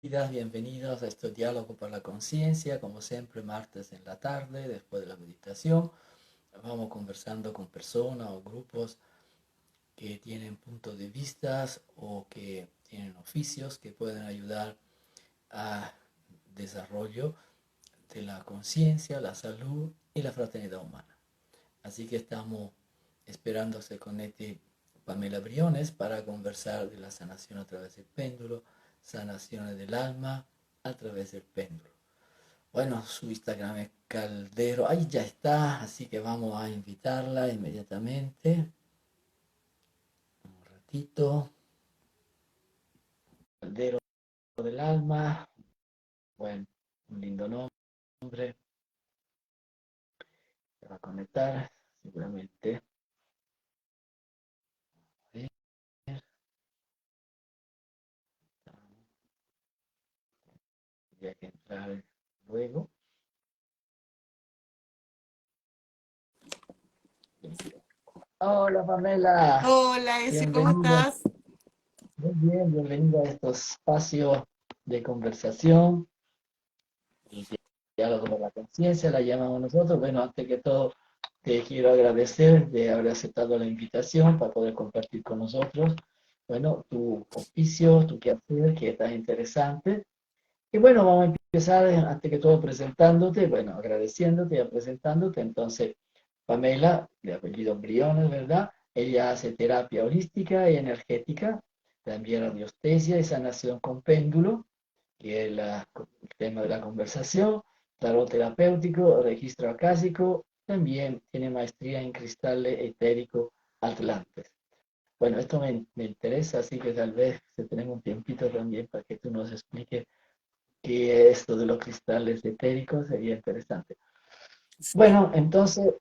bienvenidos a este diálogo por la conciencia, como siempre, martes en la tarde, después de la meditación. Vamos conversando con personas o grupos que tienen puntos de vista o que tienen oficios que pueden ayudar a desarrollo de la conciencia, la salud y la fraternidad humana. Así que estamos esperando se conecte Pamela Briones para conversar de la sanación a través del péndulo, sanaciones del alma a través del péndulo. Bueno, su Instagram es Caldero, ahí ya está, así que vamos a invitarla inmediatamente. Un ratito. Caldero del alma, bueno, un lindo nombre. Se va a conectar seguramente. A ver, tendría que entrar luego. Hola Pamela, Hola, Esi, ¿cómo bienvenida. estás? Muy bien, bienvenida a estos espacios de conversación y diálogo con la conciencia, la llamamos nosotros. Bueno, antes que todo, te quiero agradecer de haber aceptado la invitación para poder compartir con nosotros, bueno, tu oficio, tu quehacer, que es tan interesante. Y bueno, vamos a empezar, antes que todo, presentándote, bueno, agradeciéndote y presentándote. Entonces, Pamela, de apellido Briones, ¿verdad? Ella hace terapia holística y energética, también radiestesia y sanación con péndulo, que es el tema de la conversación, tarot terapéutico, registro acásico, también tiene maestría en cristales etéricos atlantes. Bueno, esto me interesa, así que tal vez si tenemos un tiempito también para que tú nos expliques qué es esto de los cristales etéricos, sería interesante. Sí. Bueno, entonces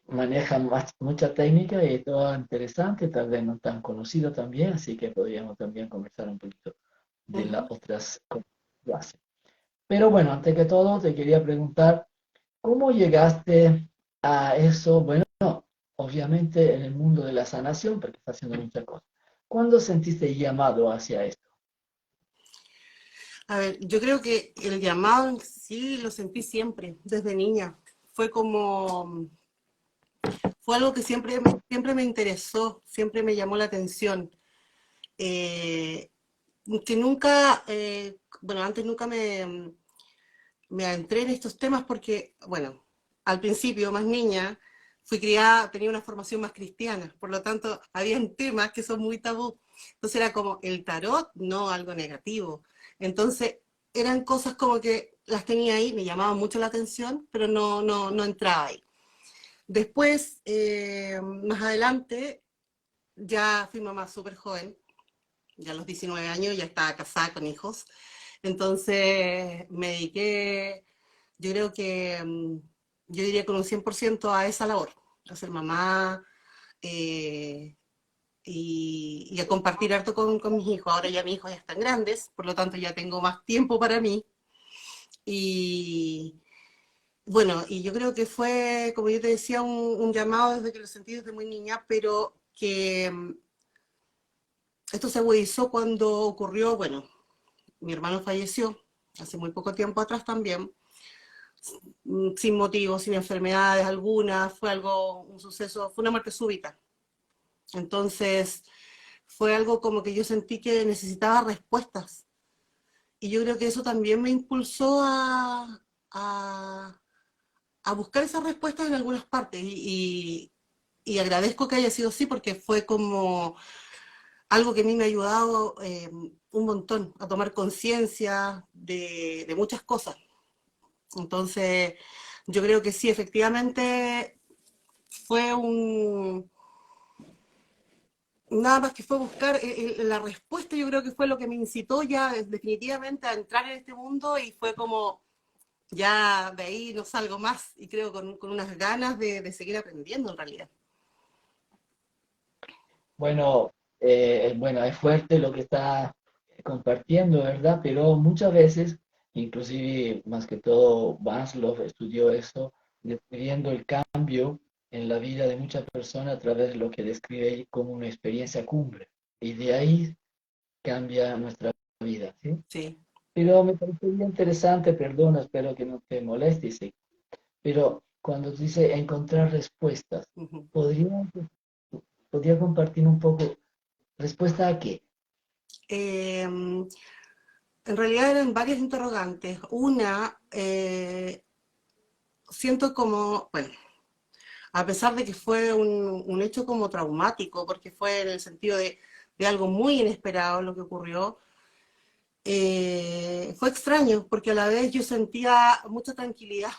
manejan mucha técnica y todo interesante, tal vez no tan conocido también, así que podríamos también conversar un poquito de las Ujú. otras cosas que hacen. Pero bueno, antes que todo, te quería preguntar, ¿cómo llegaste a eso? Bueno, obviamente en el mundo de la sanación, porque estás haciendo muchas cosas. ¿Cuándo sentiste llamado hacia esto? A ver, yo creo que el llamado en sí lo sentí siempre, desde niña. Fue como, fue algo que siempre me interesó, siempre me llamó la atención. Eh, que nunca, bueno, antes nunca me adentré en estos temas porque, bueno, al principio, más niña, fui criada, tenía una formación más cristiana, por lo tanto, habían temas que son muy tabú. Entonces era como el tarot, no algo negativo. Entonces, eran cosas como que las tenía ahí, me llamaban mucho la atención, pero no entraba ahí. Después, más adelante, ya fui mamá súper joven, ya a los 19 años ya estaba casada con hijos. Entonces me dediqué, yo creo que, yo diría con un 100% a esa labor, a ser mamá eh, y a compartir harto con mis hijos. Ahora ya mis hijos ya están grandes, por lo tanto ya tengo más tiempo para mí. Y bueno, y yo creo que fue, como yo te decía, un llamado desde que lo sentí desde muy niña, pero que esto se agudizó cuando ocurrió, bueno, mi hermano falleció hace muy poco tiempo atrás también, sin motivos, sin enfermedades alguna, fue algo, un suceso, fue una muerte súbita. Entonces, fue algo como que yo sentí que necesitaba respuestas. Y yo creo que eso también me impulsó a buscar esas respuestas en algunas partes. Y agradezco que haya sido así porque fue como algo que a mí me ha ayudado un montón a tomar conciencia de muchas cosas. Entonces, yo creo que sí, efectivamente fue nada más que fue buscar la respuesta, yo creo que fue lo que me incitó ya definitivamente a entrar en este mundo y fue como, ya de ahí no salgo más y creo con unas ganas de seguir aprendiendo en realidad. Bueno, bueno, es fuerte lo que está compartiendo, ¿verdad? Pero muchas veces, inclusive más que todo, Maslow estudió eso, describiendo el cambio en la vida de muchas personas a través de lo que describe como una experiencia cumbre. Y de ahí cambia nuestra vida, ¿sí? Sí. Pero me parece bien interesante, perdona, espero que no te molestes, ¿sí? Pero cuando dice encontrar respuestas, Ujú. ¿podría, podría compartir un poco respuesta a qué? En realidad eran varias interrogantes. Una, siento como, bueno, a pesar de que fue un hecho como traumático, porque fue en el sentido de algo muy inesperado lo que ocurrió, fue extraño, porque a la vez yo sentía mucha tranquilidad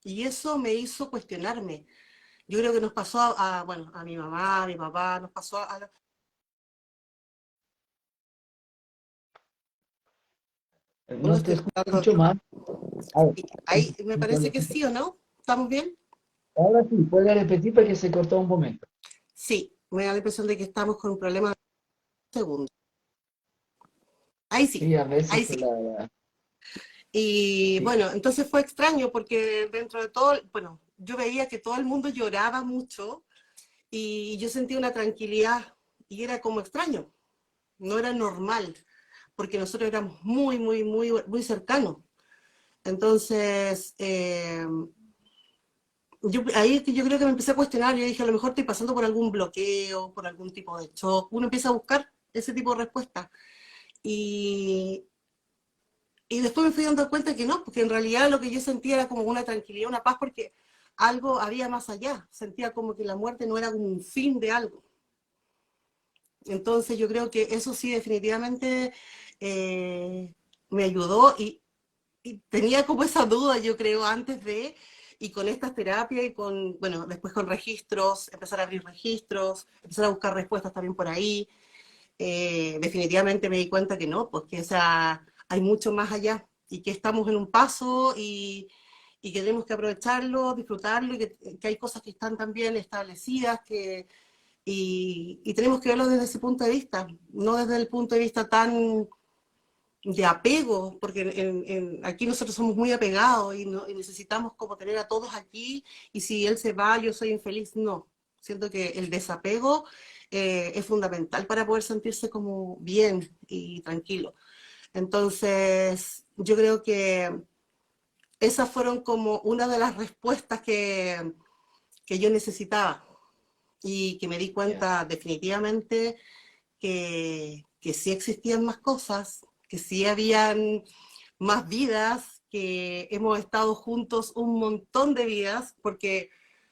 y eso me hizo cuestionarme. Yo creo que nos pasó bueno, a mi mamá, a mi papá, nos pasó ¿No No te estoy escuchando? escucho más. A ver, Ahí me parece que sí o no. ¿Estamos bien? ahora sí, puede repetir porque se cortó un momento. Sí, me da la impresión de que estamos con un problema de segundo. Ahí sí, Sí, a veces ahí sí. la... Y Sí, bueno, entonces fue extraño porque dentro de todo, bueno, yo veía que todo el mundo lloraba mucho y yo sentía una tranquilidad y era como extraño, no era normal, porque nosotros éramos muy, muy, muy, muy cercanos. Entonces, ahí es que yo creo que me empecé a cuestionar, yo dije, a lo mejor estoy pasando por algún bloqueo, por algún tipo de shock, uno empieza a buscar ese tipo de respuestas. Y, y después me fui dando cuenta que no, porque en realidad lo que yo sentía era como una tranquilidad, una paz, porque algo había más allá, sentía como que la muerte no era como un fin de algo. Entonces yo creo que eso sí definitivamente eh, me ayudó y tenía como esa duda, yo creo, antes de, y con estas terapias y con, bueno, después con registros, empezar a abrir registros, empezar a buscar respuestas también por ahí, definitivamente me di cuenta que no, pues que o sea, hay mucho más allá y que estamos en un paso y que tenemos que aprovecharlo, disfrutarlo y que hay cosas que están también establecidas y tenemos que verlo desde ese punto de vista, no desde el punto de vista tan de apego, porque aquí nosotros somos muy apegados y necesitamos como tener a todos aquí y si él se va yo soy infeliz. No, siento que el desapego es fundamental para poder sentirse como bien y tranquilo. Entonces, yo creo que esas fueron como una de las respuestas que yo necesitaba y que me di ya. cuenta definitivamente que sí existían más cosas, que sí habían más vidas, que hemos estado juntos un montón de vidas, porque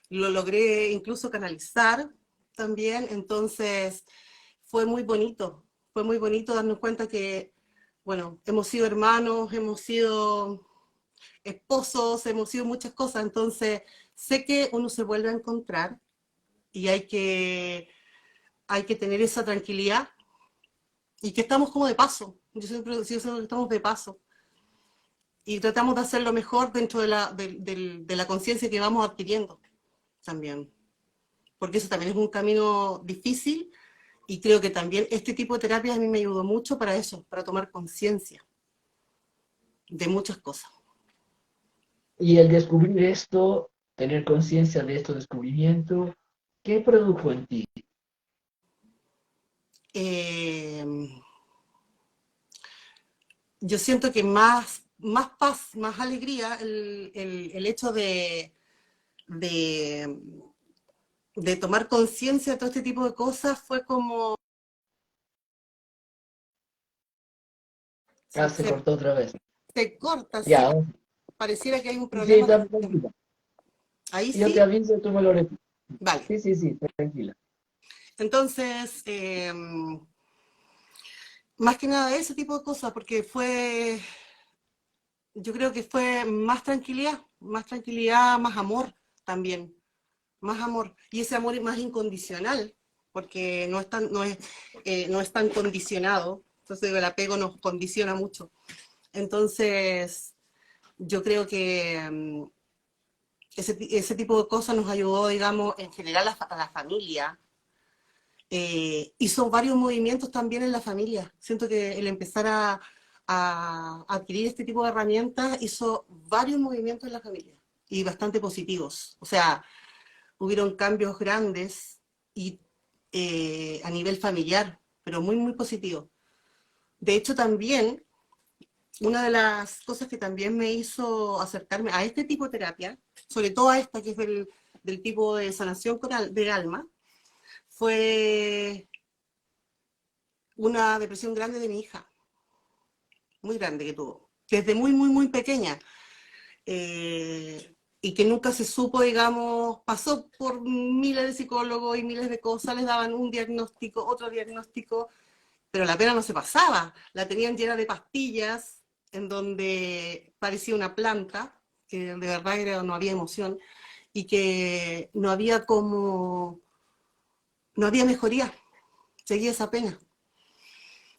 lo logré incluso canalizar también, entonces fue muy bonito darnos cuenta que, bueno, hemos sido hermanos, hemos sido esposos, hemos sido muchas cosas, entonces sé que uno se vuelve a encontrar y hay que tener esa tranquilidad y que estamos como de paso. Yo siempre digo que estamos de paso y tratamos de hacer lo mejor dentro de la conciencia que vamos adquiriendo también. Porque eso también es un camino difícil y creo que también este tipo de terapias a mí me ayudó mucho para eso, para tomar conciencia de muchas cosas. Y el descubrir esto, tener conciencia de estos descubrimientos, ¿qué produjo en ti? Eh, yo siento que más paz, más alegría, el hecho de, de tomar conciencia de todo este tipo de cosas fue como Ah, se cortó otra vez. se corta, Ya, sí, pareciera que hay un sí, sí, problema está con... tranquila. Ahí Yo te sí, aviso, tú me lo repites. vale. Sí, sí, sí, tranquila. Entonces, más que nada ese tipo de cosas, porque yo creo que fue más tranquilidad, más amor también, más amor. Y ese amor es más incondicional, porque no es tan condicionado. Entonces el apego nos condiciona mucho. Entonces, yo creo que ese tipo de cosas nos ayudó, digamos, en general a la familia. Hizo varios movimientos también en la familia. Siento que el empezar a adquirir este tipo de herramientas hizo varios movimientos en la familia y bastante positivos. O sea, hubieron cambios grandes y a nivel familiar, pero muy, muy positivo. De hecho, también, una de las cosas que también me hizo acercarme a este tipo de terapia, sobre todo a esta que es del tipo de sanación del alma, fue una depresión grande de mi hija, muy grande que tuvo, desde muy, muy, muy pequeña. Y que nunca se supo, digamos, pasó por miles de psicólogos y miles de cosas, les daban un diagnóstico, otro diagnóstico, pero la pena no se pasaba, la tenían llena de pastillas, en donde parecía una planta, que de verdad no había emoción, y que no había no había mejoría, seguía esa pena.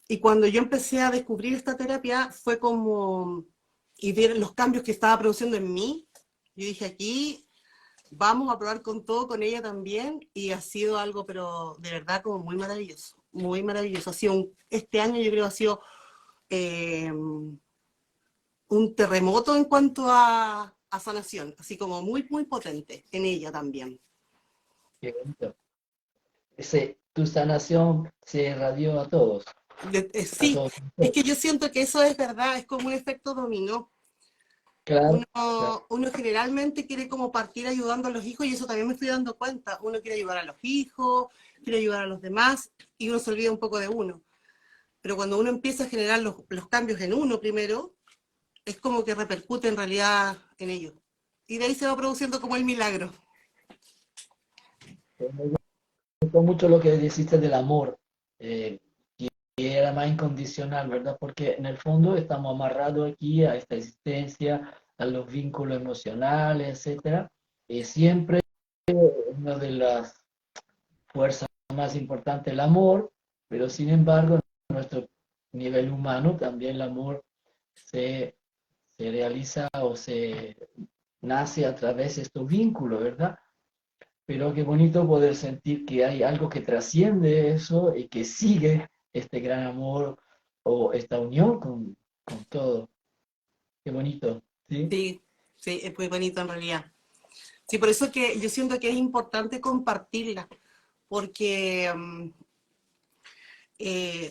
Y cuando yo empecé a descubrir esta terapia, fue como, y ver los cambios que estaba produciendo en mí, yo dije, aquí vamos a probar con todo, con ella también, y ha sido algo, pero de verdad como muy maravilloso, muy maravilloso. Ha sido este año yo creo ha sido un terremoto en cuanto a sanación, así como muy, muy potente en ella también. Qué bonito. Tu sanación se irradió a Sí, todos es nosotros. que yo siento que eso es verdad, es como un efecto dominó. Claro, Uno, claro. uno generalmente quiere como partir ayudando a los hijos y eso también me estoy dando cuenta. Uno quiere ayudar a los hijos, quiere ayudar a los demás y uno se olvida un poco de uno. Pero cuando uno empieza a generar los cambios en uno primero, es como que repercute en realidad en ellos. Y de ahí se va produciendo como el milagro. Me gustó mucho lo que dijiste del amor, eh, que era más incondicional, ¿verdad? Porque en el fondo estamos amarrados aquí a esta existencia, a los vínculos emocionales, etcétera. Y siempre una de las fuerzas más importantes el amor, pero sin embargo, en nuestro nivel humano también el amor se, se realiza o se nace a través de estos vínculos, ¿verdad? Pero qué bonito poder sentir que hay algo que trasciende eso y que sigue este gran amor o esta unión con todo. Qué bonito, ¿sí? Sí, sí, es muy bonito en realidad. Sí, por eso que yo siento que es importante compartirla, porque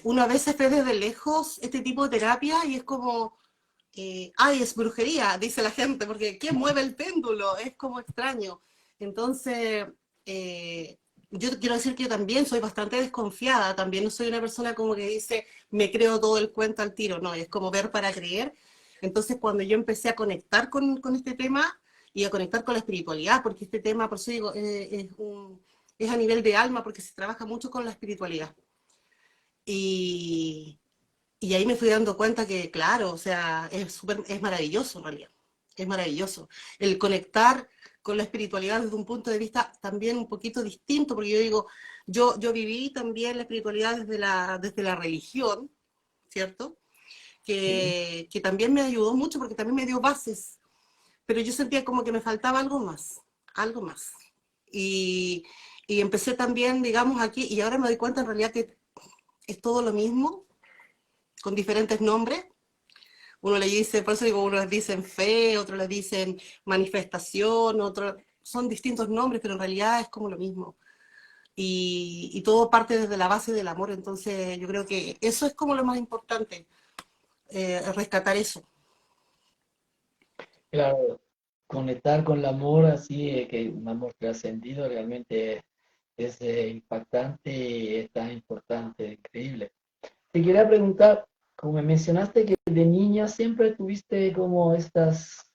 uno a veces ve desde lejos este tipo de terapia y es como, ay, es brujería, dice la gente, porque ¿quién mueve el péndulo? Es como extraño. Entonces, eh, yo quiero decir que yo también soy bastante desconfiada, también no soy una persona como que dice, me creo todo el cuento al tiro, no, es como ver para creer. Entonces, cuando yo empecé a conectar con este tema y a conectar con la espiritualidad, porque este tema, por eso digo, es a nivel de alma, porque se trabaja mucho con la espiritualidad. Y, y ahí me fui dando cuenta que, claro, o sea, es maravilloso en realidad, es maravilloso. El conectar con la espiritualidad desde un punto de vista también un poquito distinto, porque yo digo, yo viví también la espiritualidad desde la religión, ¿cierto? Sí. Que también me ayudó mucho porque también me dio bases, pero yo sentía como que me faltaba algo más, algo más. Y, y empecé también, digamos, aquí, y ahora me doy cuenta en realidad que es todo lo mismo, con diferentes nombres. Uno le dice, por eso digo, unos dicen fe, otros le dicen manifestación, otros son distintos nombres, pero en realidad es como lo mismo. Y todo parte desde la base del amor, entonces yo creo que eso es como lo más importante, rescatar eso. Claro, conectar con el amor así, que un amor trascendido realmente es impactante y es tan importante, increíble. Te quería preguntar, como me mencionaste que de niña siempre tuviste como estas,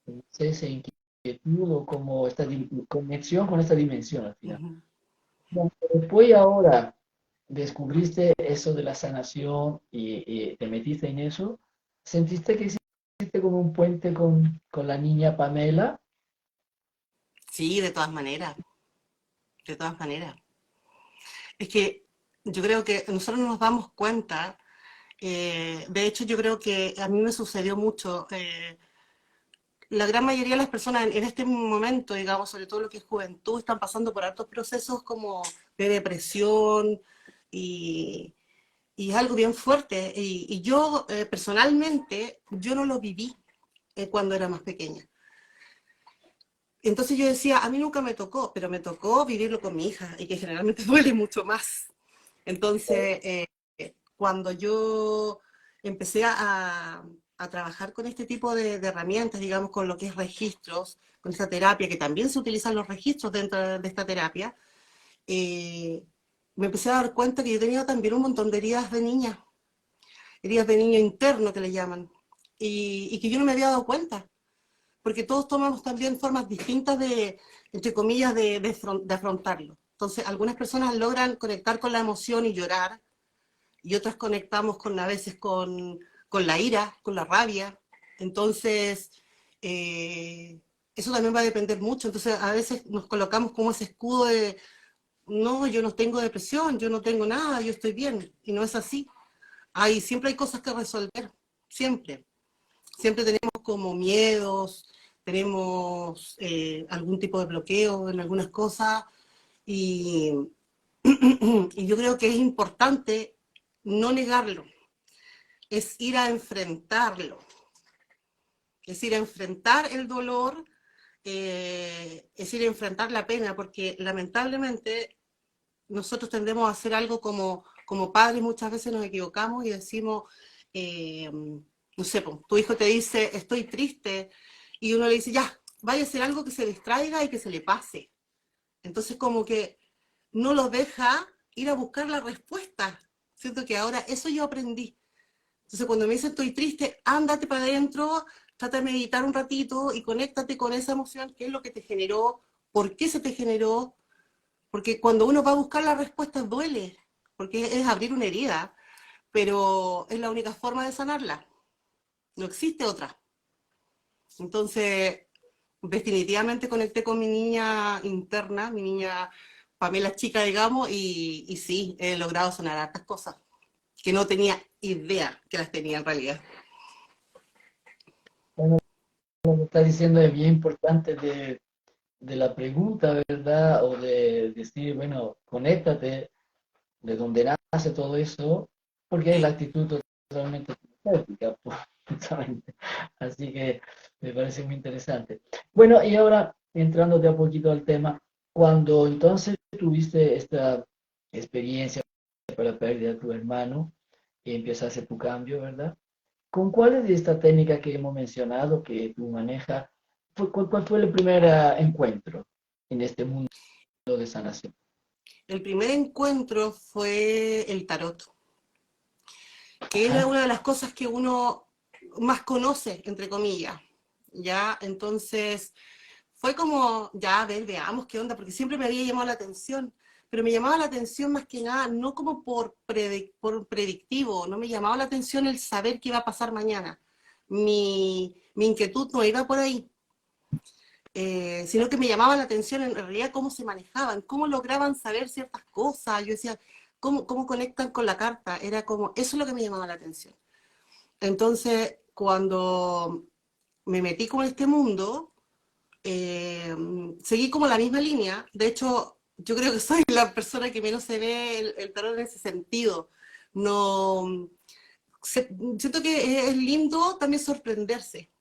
no sé, esa inquietud o como esta conexión con esta dimensión al final. Ujú. Bueno, después y ahora descubriste eso de la sanación y te metiste en eso, ¿sentiste que hiciste como un puente con la niña Pamela? Sí, de todas maneras, de todas maneras. Es que yo creo que nosotros nos damos cuenta, de hecho yo creo que a mí me sucedió mucho, la gran mayoría de las personas en este momento, digamos, sobre todo lo que es juventud, están pasando por altos procesos como de depresión y, y es algo bien fuerte. Y yo personalmente, yo no lo viví cuando era más pequeña. Entonces yo decía, a mí nunca me tocó, pero me tocó vivirlo con mi hija y que generalmente duele mucho más. Entonces, cuando yo empecé a trabajar con este tipo de herramientas, digamos, con lo que es registros, con esta terapia, que también se utilizan los registros dentro de esta terapia, eh, me empecé a dar cuenta que yo tenía también un montón de heridas de niño interno que le llaman, y que yo no me había dado cuenta, porque todos tomamos también formas distintas de, entre comillas, de afrontarlo. Entonces, algunas personas logran conectar con la emoción y llorar, y otras conectamos a veces con la ira, con la rabia. Entonces, eso también va a depender mucho. Entonces, a veces nos colocamos como ese escudo de, no, yo no tengo depresión, yo no tengo nada, yo estoy bien. Y no es así. Siempre hay cosas que resolver, siempre. Siempre tenemos como miedos, tenemos algún tipo de bloqueo en algunas cosas y, y yo creo que es importante no negarlo, es ir a enfrentarlo, es ir a enfrentar el dolor, es ir a enfrentar la pena, porque lamentablemente nosotros tendemos a hacer algo como padres, muchas veces nos equivocamos y decimos, no sé, tu hijo te dice, estoy triste, y uno le dice, ya, vaya a hacer algo que se distraiga y que se le pase. Entonces como que no los deja ir a buscar la respuesta. Siento que ahora eso yo aprendí. Entonces cuando me dice estoy triste, ándate para adentro, trata de meditar un ratito y conéctate con esa emoción, qué es lo que te generó, por qué se te generó, porque cuando uno va a buscar la respuesta duele, porque es abrir una herida, pero es la única forma de sanarla, no existe otra. Entonces, definitivamente conecté con mi niña interna, mi niña Pamela chica, digamos, y sí, he logrado sanar hartas cosas que no tenía idea que las tenía en realidad. Bueno, lo que está diciendo es bien importante de la pregunta, ¿verdad? O de decir, bueno, conéctate de donde nace todo eso, porque es la actitud totalmente terapéutica, pues, justamente. Así que me parece muy interesante. Bueno, y ahora entrando de a poquito al tema, cuando entonces tuviste esta experiencia para la pérdida de tu hermano y empiezas a hacer tu cambio, ¿verdad? ¿Con cuáles de esta técnica que hemos mencionado que tú manejas, cuál fue el primer encuentro en este mundo de sanación? El primer encuentro fue el tarot, que era Ajá. una de las cosas que uno más conoce, entre comillas, ¿ya? Entonces, fue como, ya, a ver, veamos qué onda, porque siempre me había llamado la atención, pero me llamaba la atención más que nada, no como por predictivo, no me llamaba la atención el saber qué iba a pasar mañana. Mi inquietud no iba por ahí, sino que me llamaba la atención en realidad cómo se manejaban, cómo lograban saber ciertas cosas. Yo decía, ¿cómo conectan con la carta? Era como, eso es lo que me llamaba la atención. Entonces, cuando me metí con este mundo, eh, seguí como la misma línea. De hecho, yo creo que soy la persona que menos se ve el tarot en ese sentido. No, siento que es lindo también sorprenderse,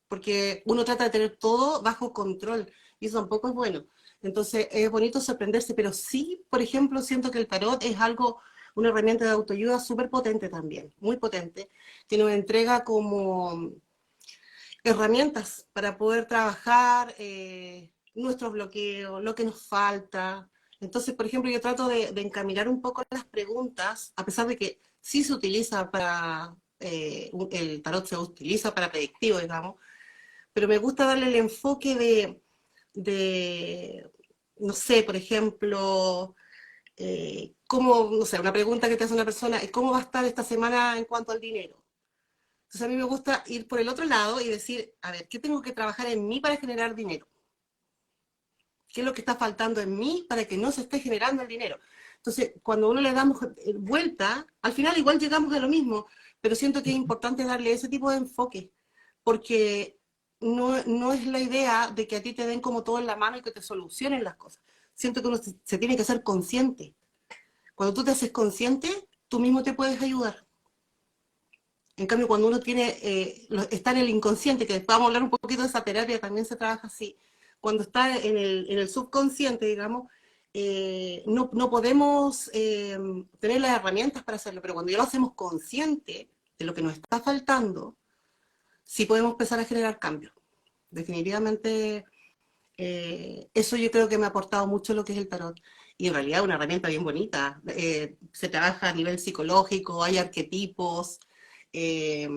porque uno trata de tener todo bajo control y eso tampoco es bueno. Entonces es bonito sorprenderse, pero sí, por ejemplo, siento que el tarot es algo, una herramienta de autoayuda súper potente también, muy potente, que nos entrega como herramientas para poder trabajar nuestros bloqueos, lo que nos falta. Entonces, por ejemplo, yo trato de encaminar un poco las preguntas, a pesar de que sí se utiliza para, el tarot se utiliza para predictivo, digamos, pero me gusta darle el enfoque de no sé, por ejemplo, cómo, no sé, una pregunta que te hace una persona es cómo va a estar esta semana en cuanto al dinero. Entonces a mí me gusta ir por el otro lado y decir, a ver, ¿qué tengo que trabajar en mí para generar dinero? ¿Qué es lo que está faltando en mí para que no se esté generando el dinero? Entonces, cuando uno le damos vuelta, al final igual llegamos a lo mismo, pero siento que es importante darle ese tipo de enfoque, porque no es la idea de que a ti te den como todo en la mano y que te solucionen las cosas. Siento que uno se tiene que hacer consciente. Cuando tú te haces consciente, tú mismo te puedes ayudar. En cambio, cuando uno tiene, está en el inconsciente, que después vamos a hablar un poquito de esa terapia, también se trabaja así, cuando está en el subconsciente, digamos, no podemos tener las herramientas para hacerlo, pero cuando ya lo hacemos consciente de lo que nos está faltando, sí podemos empezar a generar cambios. Definitivamente, eso yo creo que me ha aportado mucho lo que es el tarot. Y en realidad es una herramienta bien bonita. Se trabaja a nivel psicológico, hay arquetipos, eh,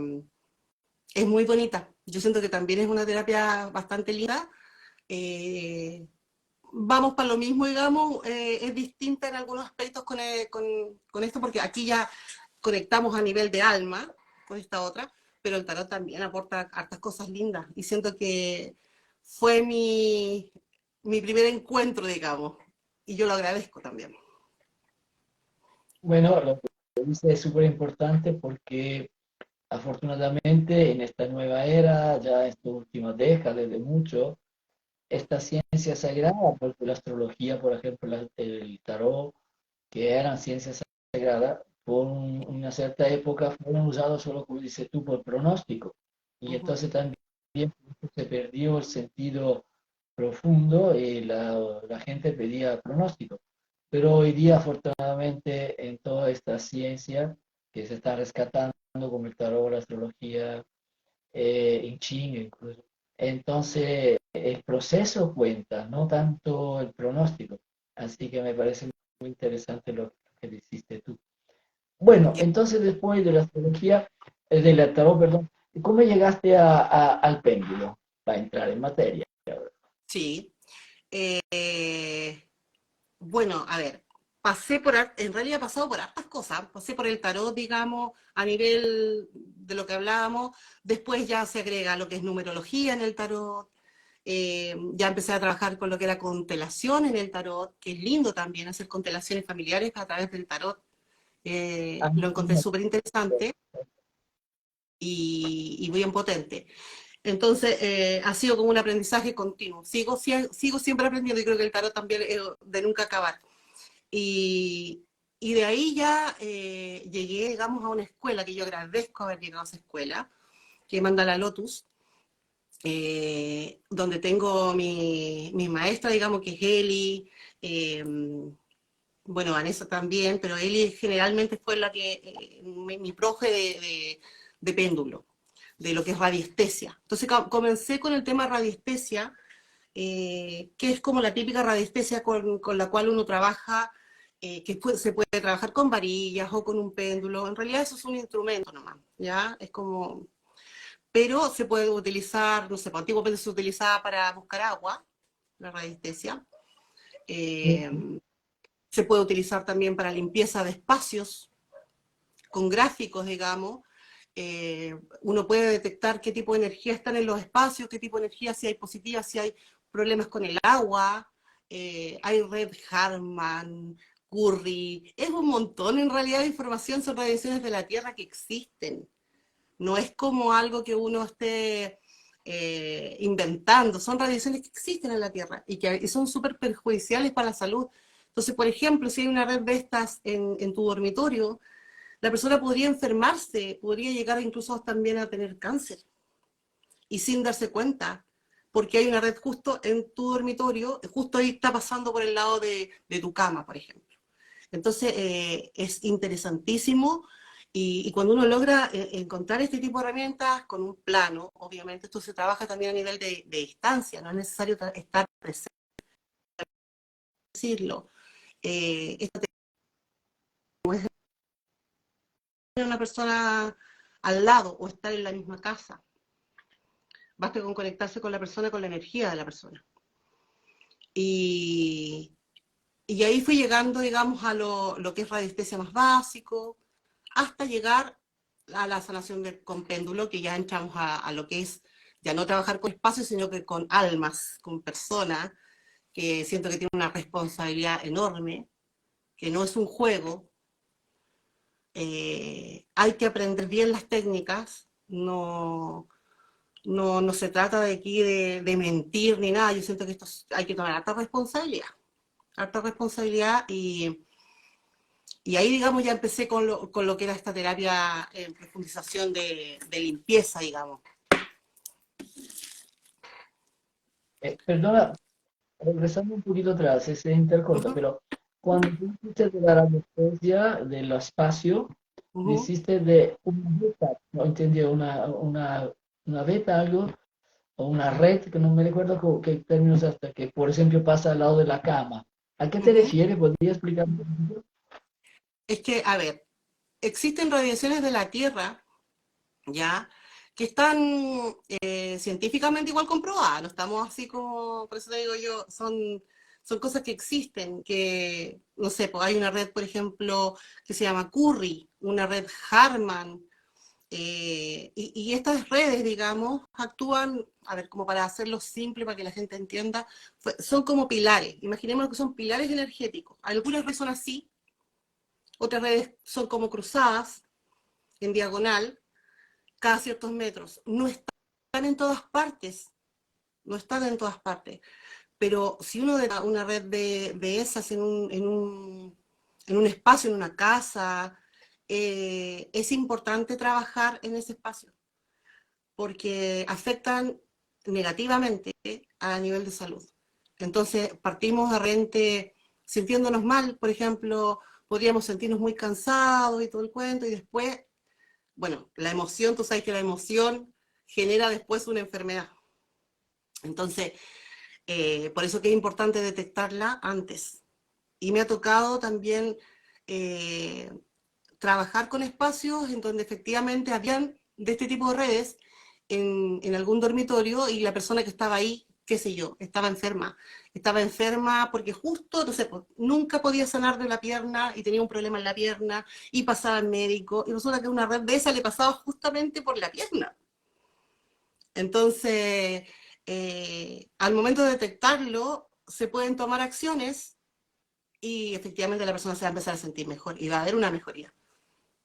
es muy bonita. Yo siento que también es una terapia bastante linda. Eh, Vamos para lo mismo, digamos, es distinta en algunos aspectos con esto, porque aquí ya conectamos a nivel de alma con esta otra, pero el tarot también aporta hartas cosas lindas y siento que fue mi primer encuentro, digamos, y yo lo agradezco también. Bueno, lo que dice es súper importante porque afortunadamente en esta nueva era, ya en estas últimas décadas de mucho, esta ciencia sagrada, porque la astrología, por ejemplo, el tarot, que eran ciencias sagradas, por una cierta época fueron usados solo, como dices tú, por pronóstico. Y Ujú, entonces también se perdió el sentido profundo y la gente pedía pronóstico. Pero hoy día, afortunadamente, en toda esta ciencia que se está rescatando, como el tarot, la astrología, en China incluso, entonces el proceso cuenta, no tanto el pronóstico. Así que me parece muy interesante lo que hiciste tú. Bueno, que entonces después de la astrología, de la tarot, perdón, ¿cómo llegaste al péndulo para entrar en materia? sí. Bueno, a ver, en realidad he pasado por hartas cosas, pasé por el tarot, digamos, a nivel de lo que hablábamos, después ya se agrega lo que es numerología en el tarot, ya empecé a trabajar con lo que era constelación en el tarot, que es lindo también hacer constelaciones familiares a través del tarot, Ah, lo encontré súper interesante y bien potente. Entonces, ha sido como un aprendizaje continuo. Sigo siempre aprendiendo y creo que el tarot también es de nunca acabar. Y, y de ahí ya llegué, digamos, a una escuela que yo agradezco haber llegado a esa escuela, que manda la Lotus, donde tengo mi maestra, digamos, que es Eli, eh, bueno, Vanessa también, pero Eli generalmente fue la que, mi profe de péndulo, de lo que es radiestesia. Entonces comencé con el tema radiestesia, que es como la típica radiestesia con la cual uno trabaja, se puede trabajar con varillas o con un péndulo. En realidad eso es un instrumento nomás, ¿ya? Es como... Pero se puede utilizar, no sé, pues, antiguamente se utilizaba para buscar agua, la radiestesia. Eh, sí, Se puede utilizar también para limpieza de espacios, con gráficos, digamos. Uno puede detectar qué tipo de energía están en los espacios, qué tipo de energía, si hay positiva, si hay problemas con el agua. Hay Red Harman, Curry, es un montón en realidad de información sobre radiaciones de la Tierra que existen. No es como algo que uno esté inventando, son radiaciones que existen en la Tierra y son súper perjudiciales para la salud. Entonces, por ejemplo, si hay una red de estas en tu dormitorio, la persona podría enfermarse, podría llegar incluso también a tener cáncer y sin darse cuenta, porque hay una red justo en tu dormitorio, justo ahí está pasando por el lado de tu cama, por ejemplo. Entonces, es interesantísimo y cuando uno logra encontrar este tipo de herramientas con un plano, obviamente esto se trabaja también a nivel de distancia, no es necesario estar presente, decirlo. Esto es tener una persona al lado o estar en la misma casa. Basta con conectarse con la persona, con la energía de la persona. Y, y ahí fui llegando, digamos, a lo que es radiestesia más básico, hasta llegar a la sanación con péndulo, que ya entramos a lo que es ya no trabajar con espacios, sino que con almas, con personas, que siento que tienen una responsabilidad enorme, que no es un juego. Hay que aprender bien las técnicas, no se trata de aquí de mentir ni nada, yo siento que hay que tomar harta responsabilidad y ahí, digamos, ya empecé con lo que era esta terapia en profundización de limpieza, digamos. perdona, regresando un poquito atrás, se intercorta, Ujú, pero cuando tú hiciste de la radiestesia, del espacio, lo ujú. hiciste de una beta, no entendí, una beta, algo, o una red, que no me recuerdo qué términos hasta que, por ejemplo, pasa al lado de la cama. ¿A qué te Ujú. refieres? ¿Podría explicar un poquito? Es que, a ver, existen radiaciones de la Tierra, ¿ya? Que están científicamente igual comprobadas, no estamos así como, por eso te digo yo, son cosas que existen, que, no sé, pues hay una red, por ejemplo, que se llama Curry, una red Harman, y estas redes, digamos, actúan, a ver, como para hacerlo simple, para que la gente entienda, son como pilares, imaginemos que son pilares energéticos, algunas redes son así, otras redes son como cruzadas, en diagonal, cada ciertos metros. No están en todas partes, no están en todas partes. Pero si uno da una red de esas en un espacio, en una casa, es importante trabajar en ese espacio porque afectan negativamente a nivel de salud. Entonces, partimos de repente sintiéndonos mal, por ejemplo, podríamos sentirnos muy cansados y todo el cuento, y después, bueno, la emoción, tú sabes que la emoción genera después una enfermedad. Entonces, por eso que es importante detectarla antes. Y me ha tocado también eh, trabajar con espacios en donde efectivamente habían de este tipo de redes en algún dormitorio y la persona que estaba ahí, qué sé yo, estaba enferma porque justo, no sé, pues, nunca podía sanar de la pierna y tenía un problema en la pierna y pasaba al médico y resulta que una red de esa le pasaba justamente por la pierna. Entonces, al momento de detectarlo, se pueden tomar acciones y efectivamente la persona se va a empezar a sentir mejor y va a haber una mejoría.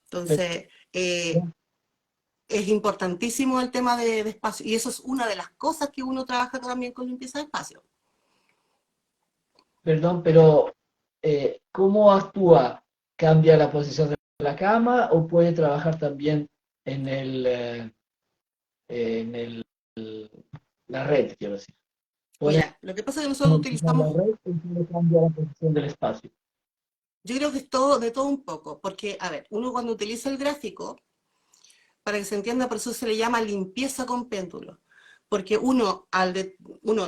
Entonces, es importantísimo el tema de espacio y eso es una de las cosas que uno trabaja también con limpieza de espacio. Perdón, pero ¿cómo actúa? ¿Cambia la posición de la cama o puede trabajar también en en el, la red, quiero decir? ¿Puede Mira, lo que pasa es que nosotros modificar la utilizamos, red o puede cambiar la posición del espacio? yo creo que es de todo un poco, porque, a ver, uno cuando utiliza el gráfico, para que se entienda, por eso se le llama limpieza con péndulo, porque uno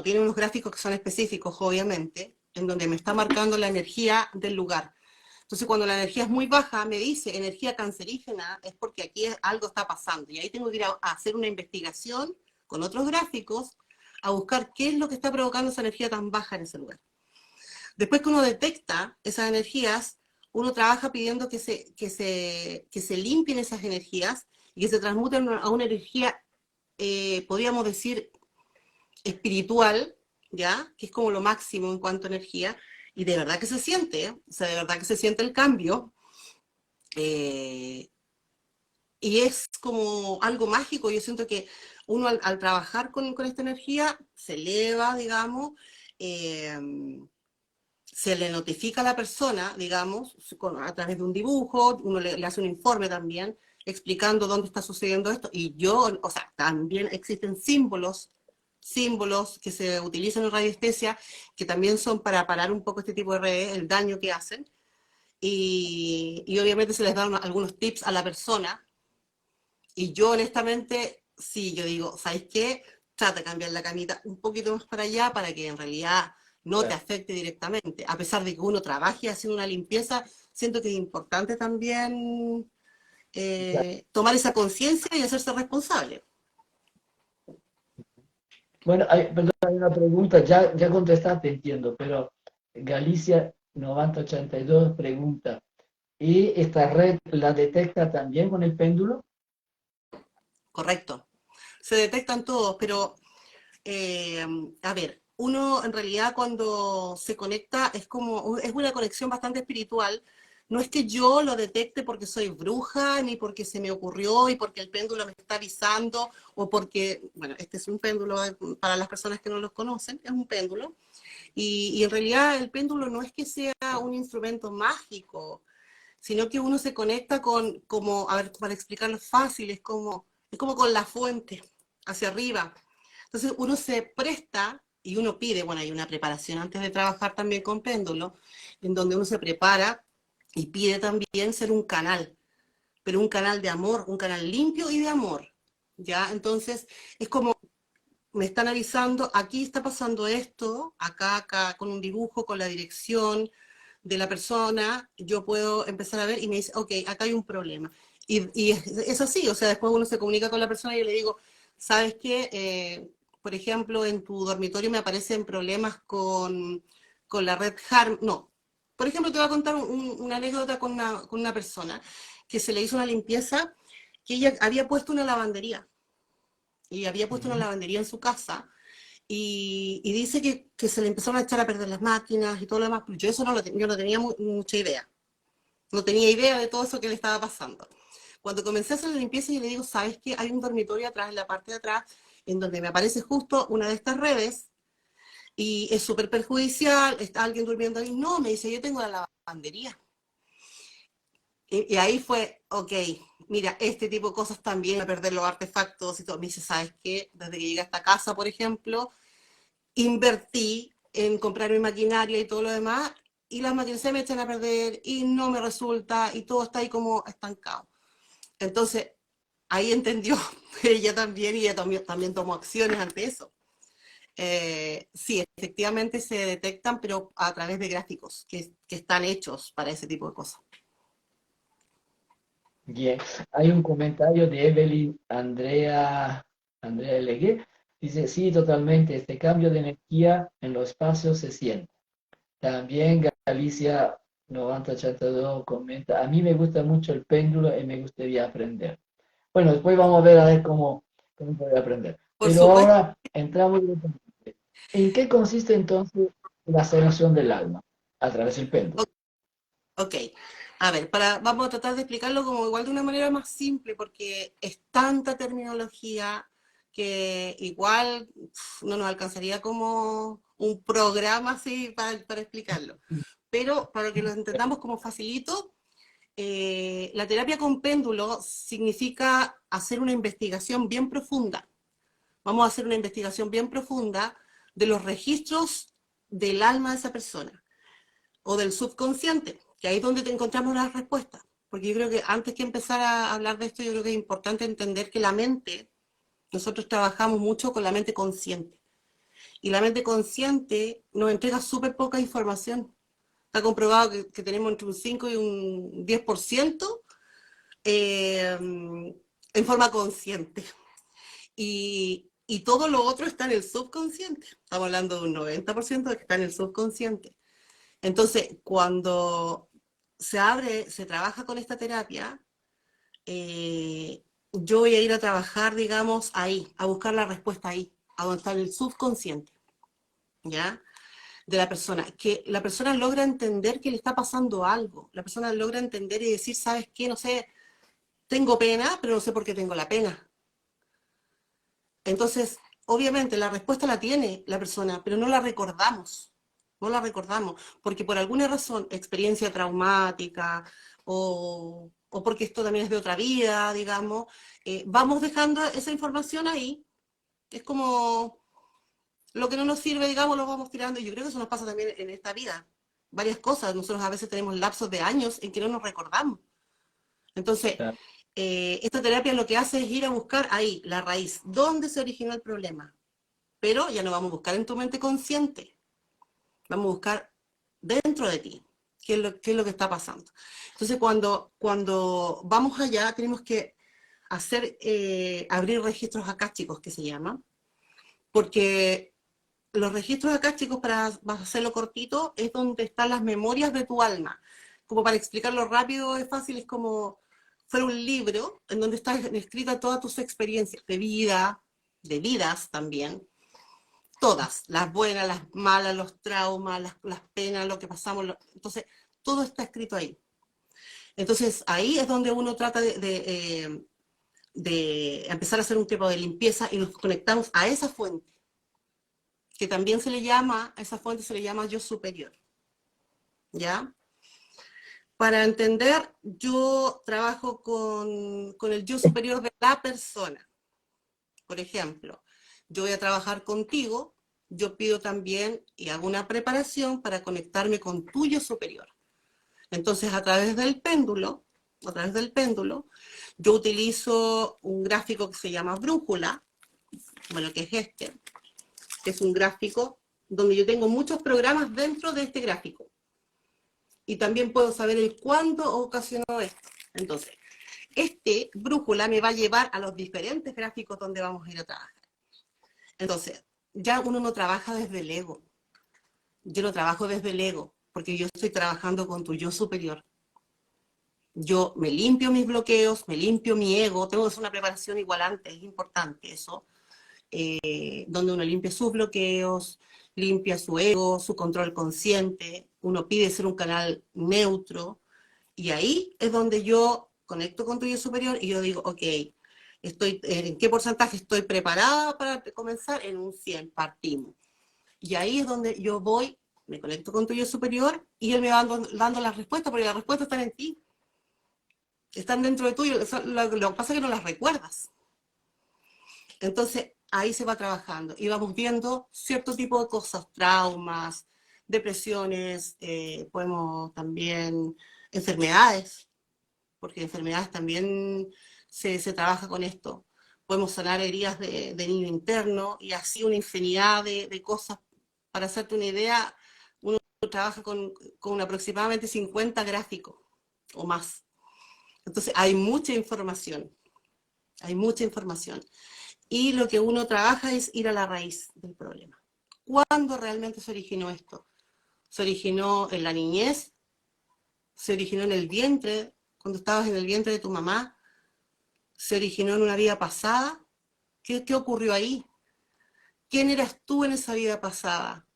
tiene unos gráficos que son específicos, obviamente, en donde me está marcando la energía del lugar. Entonces, cuando la energía es muy baja, me dice energía cancerígena, es porque aquí algo está pasando. Y ahí tengo que ir a hacer una investigación con otros gráficos a buscar qué es lo que está provocando esa energía tan baja en ese lugar. Después que uno detecta esas energías, uno trabaja pidiendo que se limpien esas energías y que se transmuten a una energía, podríamos decir, espiritual, ¿ya? Que es como lo máximo en cuanto a energía, y de verdad que se siente, ¿eh? O sea, de verdad que se siente el cambio, eh, y es como algo mágico. Yo siento que uno al trabajar con esta energía se eleva, digamos, eh, se le notifica a la persona, digamos, a través de un dibujo, uno le hace un informe también explicando dónde está sucediendo esto, y yo, o sea, también existen símbolos que se utilizan en radiestesia, que también son para parar un poco este tipo de redes, el daño que hacen, y obviamente se les dan algunos tips a la persona, y yo honestamente, sí, yo digo, ¿sabes qué? Trata de cambiar la camita un poquito más para allá para que en realidad no te Claro. afecte directamente. A pesar de que uno trabaje haciendo una limpieza, siento que es importante también tomar esa conciencia y hacerse responsable. Bueno, perdón, hay una pregunta, ya contestaste, entiendo, pero Galicia 9082 pregunta, ¿y esta red la detecta también con el péndulo? Correcto. Se detectan todos, pero eh, a ver, uno en realidad cuando se conecta es una conexión bastante espiritual. No es que yo lo detecte porque soy bruja, ni porque se me ocurrió y porque el péndulo me está avisando, o porque, bueno, este es un péndulo para las personas que no los conocen, es un péndulo. Y en realidad el péndulo no es que sea un instrumento mágico, sino que uno se conecta como, a ver, para explicarlo fácil, es como con la fuente, hacia arriba. Entonces uno se presta y uno pide, bueno, hay una preparación antes de trabajar también con péndulo, en donde uno se prepara y pide también ser un canal, pero un canal de amor, un canal limpio y de amor, ¿ya? Entonces, es como, me están avisando, aquí está pasando esto, acá, con un dibujo, con la dirección de la persona, yo puedo empezar a ver y me dice, ok, acá hay un problema. Y es así, o sea, después uno se comunica con la persona y yo le digo, ¿sabes qué? Por ejemplo, en tu dormitorio me aparecen problemas con la red HARM. No, por ejemplo, te voy a contar una anécdota con una persona que se le hizo una limpieza, que ella había puesto una lavandería, y había puesto una Ujú. lavandería en su casa, y dice que se le empezaron a echar a perder las máquinas y todo lo demás, pero yo eso yo no tenía mucha idea, no tenía idea de todo eso que le estaba pasando. Cuando comencé a hacer la limpieza, yo le digo, ¿sabes qué? Hay un dormitorio atrás, en la parte de atrás, en donde me aparece justo una de estas redes, y es súper perjudicial, está alguien durmiendo ahí. No, me dice, yo tengo la lavandería. Y ahí fue, ok, mira, este tipo de cosas también, a perder los artefactos y todo. Me dice, ¿sabes qué? Desde que llegué a esta casa, por ejemplo, invertí en comprar mi maquinaria y todo lo demás, y las máquinas se me echan a perder y no me resulta y todo está ahí como estancado. Entonces, ahí entendió ella también, y ella también tomó acciones ante eso. Sí, efectivamente se detectan, pero a través de gráficos que están hechos para ese tipo de cosas. Bien, hay un comentario de Evelyn Andrea Legué. Dice, sí, totalmente, este cambio de energía en los espacios se siente. También Galicia 9082 comenta, a mí me gusta mucho el péndulo y me gustaría aprender. Bueno, después vamos a ver cómo voy a aprender. Por Pero supuesto. ahora entramos directamente. ¿En qué consiste entonces la sanación del alma? A través del péndulo. Ok, a ver, vamos a tratar de explicarlo como igual de una manera más simple, porque es tanta terminología que igual no nos alcanzaría como un programa así para explicarlo. Pero para que lo entendamos como facilito, la terapia con péndulo significa hacer una investigación bien profunda. Vamos a hacer una investigación bien profunda de los registros del alma de esa persona o del subconsciente, que ahí es donde te encontramos las respuestas. Porque yo creo que antes que empezar a hablar de esto, yo creo que es importante entender que la mente, nosotros trabajamos mucho con la mente consciente. Y la mente consciente nos entrega súper poca información. Está comprobado que tenemos entre un 5 y un 10% eh, en forma consciente. Y todo lo otro está en el subconsciente. Estamos hablando de un 90% de que está en el subconsciente. Entonces, cuando se trabaja con esta terapia, yo voy a ir a trabajar, digamos, ahí, a buscar la respuesta ahí, a donde está el subconsciente, ¿ya? De la persona, que la persona logra entender que le está pasando algo, la persona logra entender y decir, ¿sabes qué? No sé, tengo pena, pero no sé por qué tengo la pena. Entonces, obviamente, la respuesta la tiene la persona, pero no la recordamos. No la recordamos, porque por alguna razón, experiencia traumática o porque esto también es de otra vida, digamos, vamos dejando esa información ahí. Es como lo que no nos sirve, digamos, lo vamos tirando. Y yo creo que eso nos pasa también en esta vida. Varias cosas. Nosotros a veces tenemos lapsos de años en que no nos recordamos. Entonces, Claro. esta terapia lo que hace es ir a buscar ahí la raíz, dónde se originó el problema. Pero ya no vamos a buscar en tu mente consciente, vamos a buscar dentro de ti qué es lo que está pasando. Entonces, cuando vamos allá, tenemos que abrir registros akáshicos, que se llaman, porque los registros akáshicos, para hacerlo cortito, es donde están las memorias de tu alma. Como para explicarlo rápido, es fácil, es como fuera un libro en donde están escritas todas tus experiencias de vida, de vidas también, todas, las buenas, las malas, los traumas, las penas, lo que pasamos. Entonces, todo está escrito ahí. Entonces, ahí es donde uno trata de empezar a hacer un tipo de limpieza y nos conectamos a esa fuente, que también se le llama, a esa fuente se le llama yo superior, ¿ya? Para entender, yo trabajo con el yo superior de la persona. Por ejemplo, yo voy a trabajar contigo yo pido también y hago una preparación para conectarme con tu yo superior. Entonces, a través del péndulo, yo utilizo un gráfico que se llama brújula, bueno, que es este, que es un gráfico donde yo tengo muchos programas dentro de este gráfico. Y también puedo saber el cuándo ocasionó esto. Entonces, este brújula me va a llevar a los diferentes gráficos donde vamos a ir a trabajar. Entonces, ya uno no trabaja desde el ego. Yo no trabajo desde el ego, porque yo estoy trabajando con tu yo superior. Yo me limpio mis bloqueos, me limpio mi ego, tengo que hacer una preparación igual antes, es importante eso, donde uno limpia sus bloqueos, limpia su ego, su control consciente, uno pide ser un canal neutro, y ahí es donde yo conecto con tu yo superior y yo digo, ok, ¿en qué porcentaje estoy preparada para comenzar? En un 100, partimos. Y ahí es donde yo voy, me conecto con tu yo superior y él me va dando las respuestas, porque las respuestas están en ti, están dentro de tuyo, lo que pasa es que no las recuerdas. Entonces, ahí se va trabajando y vamos viendo cierto tipo de cosas, traumas, depresiones, podemos también enfermedades, porque enfermedades también se trabaja con esto. Podemos sanar heridas de niño interno y así una infinidad de cosas. Para hacerte una idea, uno trabaja con aproximadamente 50 gráficos o más. Entonces hay mucha información, hay mucha información. Y lo que uno trabaja es ir a la raíz del problema. ¿Cuándo realmente se originó esto? ¿Se originó en la niñez? ¿Se originó en el vientre, cuando estabas en el vientre de tu mamá? ¿Se originó en una vida pasada? ¿Qué ocurrió ahí? ¿Quién eras tú en esa vida pasada?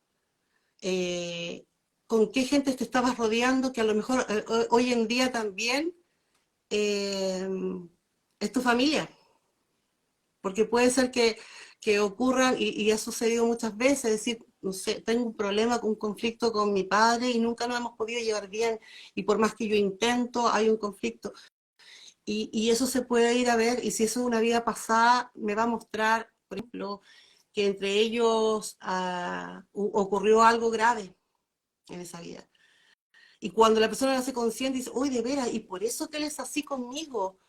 ¿Con qué gente te estabas rodeando que a lo mejor hoy en día también es tu familia? Porque puede ser que ocurran, y ha sucedido muchas veces, decir, no sé, tengo un problema, un conflicto con mi padre y nunca nos hemos podido llevar bien, y por más que yo intento, hay un conflicto. Y eso se puede ir a ver, y si eso es una vida pasada, me va a mostrar, por ejemplo, que entre ellos ocurrió algo grave en esa vida. Y cuando la persona lo hace consciente, dice, uy, de veras, y por eso que él es así conmigo.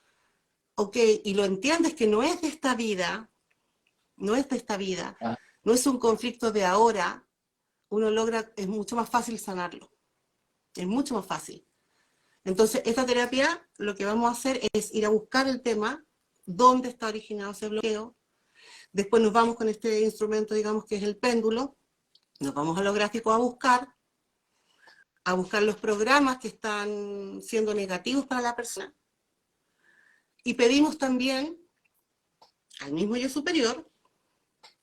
Ok, y lo entiendes que no es de esta vida, no es de esta vida, Ah, no es un conflicto de ahora, uno logra, es mucho más fácil sanarlo, es mucho más fácil. Entonces, esta terapia lo que vamos a hacer es ir a buscar el tema, dónde está originado ese bloqueo, después nos vamos con este instrumento, digamos que es el péndulo, nos vamos a los gráficos a buscar los programas que están siendo negativos para la persona, y pedimos también al mismo yo superior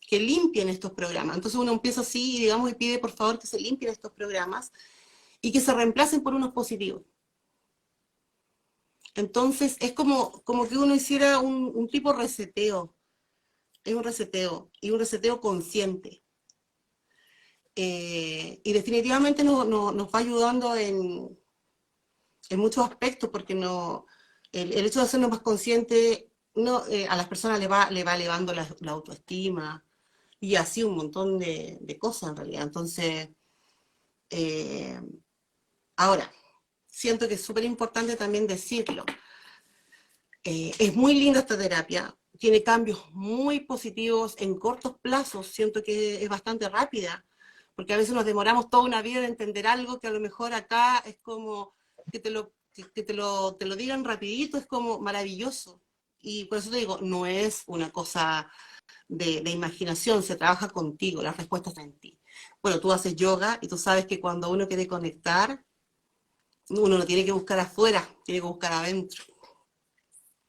que limpien estos programas. Entonces uno empieza así, digamos, y pide por favor que se limpien estos programas y que se reemplacen por unos positivos. Entonces es como que uno hiciera un tipo reseteo, es un reseteo, y un reseteo consciente. Y definitivamente nos va ayudando en muchos aspectos, porque el hecho de hacernos más conscientes a las personas le va elevando la autoestima, y así un montón de cosas en realidad. Entonces, eh, ahora, siento que es súper importante también decirlo. Es muy linda esta terapia, tiene cambios muy positivos en cortos plazos, siento que es bastante rápida, porque a veces nos demoramos toda una vida de entender algo que a lo mejor acá es como que te lo digan rapidito, es como maravilloso. Y por eso te digo, no es una cosa de imaginación, se trabaja contigo, la respuesta está en ti. Bueno, tú haces yoga y tú sabes que cuando uno quiere conectar, uno no tiene que buscar afuera, tiene que buscar adentro.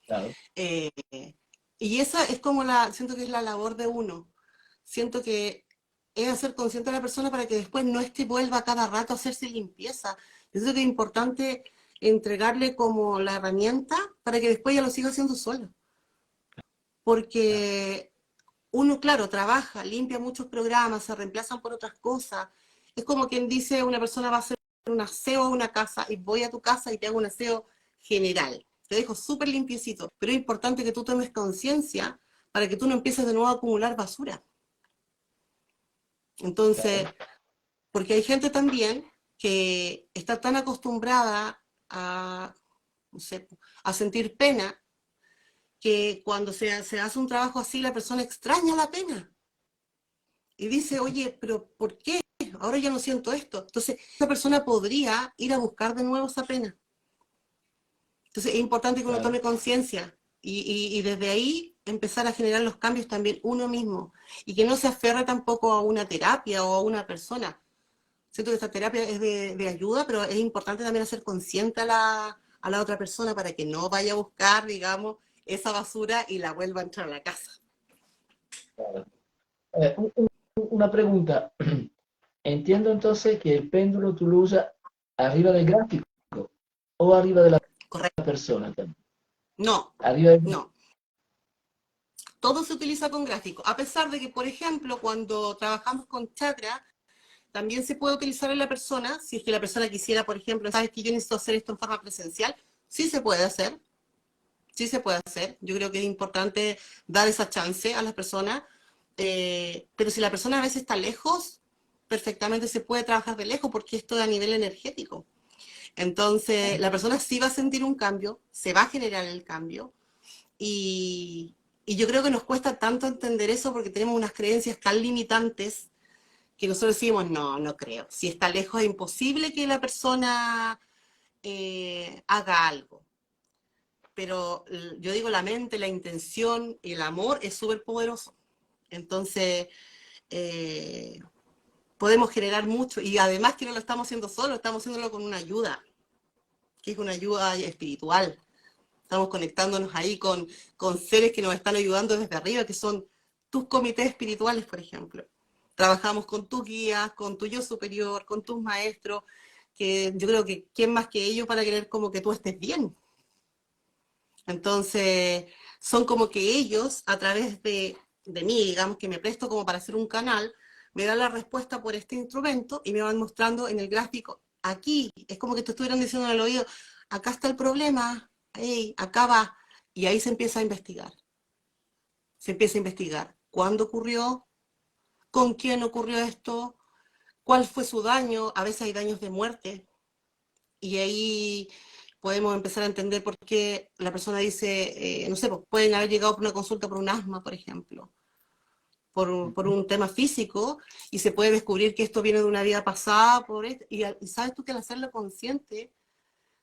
claro. Eh, y esa es siento que es la labor de uno. Siento que es hacer consciente a la persona para que después no es que vuelva cada rato a hacerse limpieza. Eso es importante, entregarle como la herramienta para que después ya lo siga haciendo solo. Porque uno, claro, trabaja, limpia muchos programas, se reemplazan por otras cosas. Es como quien dice, una persona va a hacer un aseo a una casa y voy a tu casa y te hago un aseo general. Te dejo súper limpiecito, pero es importante que tú tomes conciencia para que tú no empieces de nuevo a acumular basura. Entonces, porque hay gente también que está tan acostumbrada a, no sé, a sentir pena, que cuando se hace un trabajo así, la persona extraña la pena y dice, oye, pero ¿por qué? Ahora ya no siento esto. Entonces, esa persona podría ir a buscar de nuevo esa pena. Entonces, es importante que uno Claro. tome conciencia y desde ahí empezar a generar los cambios también uno mismo y que no se aferre tampoco a una terapia o a una persona. Siento que esta terapia es de ayuda, pero es importante también hacer consciente a la otra persona para que no vaya a buscar, digamos, esa basura y la vuelva a entrar a la casa. Claro. Una pregunta. Entiendo entonces que el péndulo tú lo usas arriba del gráfico o arriba de la Correcto. persona también. No, Arriba del... no. Todo se utiliza con gráfico, a pesar de que, por ejemplo, cuando trabajamos con chakra, también se puede utilizar en la persona, si es que la persona quisiera, por ejemplo, sabes que yo necesito hacer esto en forma presencial, sí se puede hacer, sí se puede hacer. Yo creo que es importante dar esa chance a las personas, pero si la persona a veces está lejos, perfectamente se puede trabajar de lejos porque esto es a nivel energético. Entonces, la persona sí va a sentir un cambio, se va a generar el cambio y, y yo creo que nos cuesta tanto entender eso porque tenemos unas creencias tan limitantes que nosotros decimos, no, no creo. Si está lejos es imposible que la persona haga algo. Pero yo digo, la mente, la intención, el amor es súper poderoso. Entonces, eh, podemos generar mucho. Y además que no lo estamos haciendo solo, estamos haciéndolo con una ayuda, que es una ayuda espiritual. Estamos conectándonos ahí con seres que nos están ayudando desde arriba, que son tus comités espirituales, por ejemplo. Trabajamos con tus guías, con tu yo superior, con tus maestros, que yo creo que quién más que ellos para querer como que tú estés bien. Entonces, son como que ellos, a través de mí, digamos que me presto como para hacer un canal, me dan la respuesta por este instrumento y me van mostrando en el gráfico, aquí, es como que te estuvieran diciendo en el oído, acá está el problema, hey, acá va, y ahí se empieza a investigar. Se empieza a investigar cuándo ocurrió, con quién ocurrió esto, cuál fue su daño, a veces hay daños de muerte, y ahí podemos empezar a entender por qué la persona dice, no sé, pues pueden haber llegado por una consulta por un asma, por ejemplo, por un tema físico, y se puede descubrir que esto viene de una vida pasada, y sabes tú que al hacerlo consciente,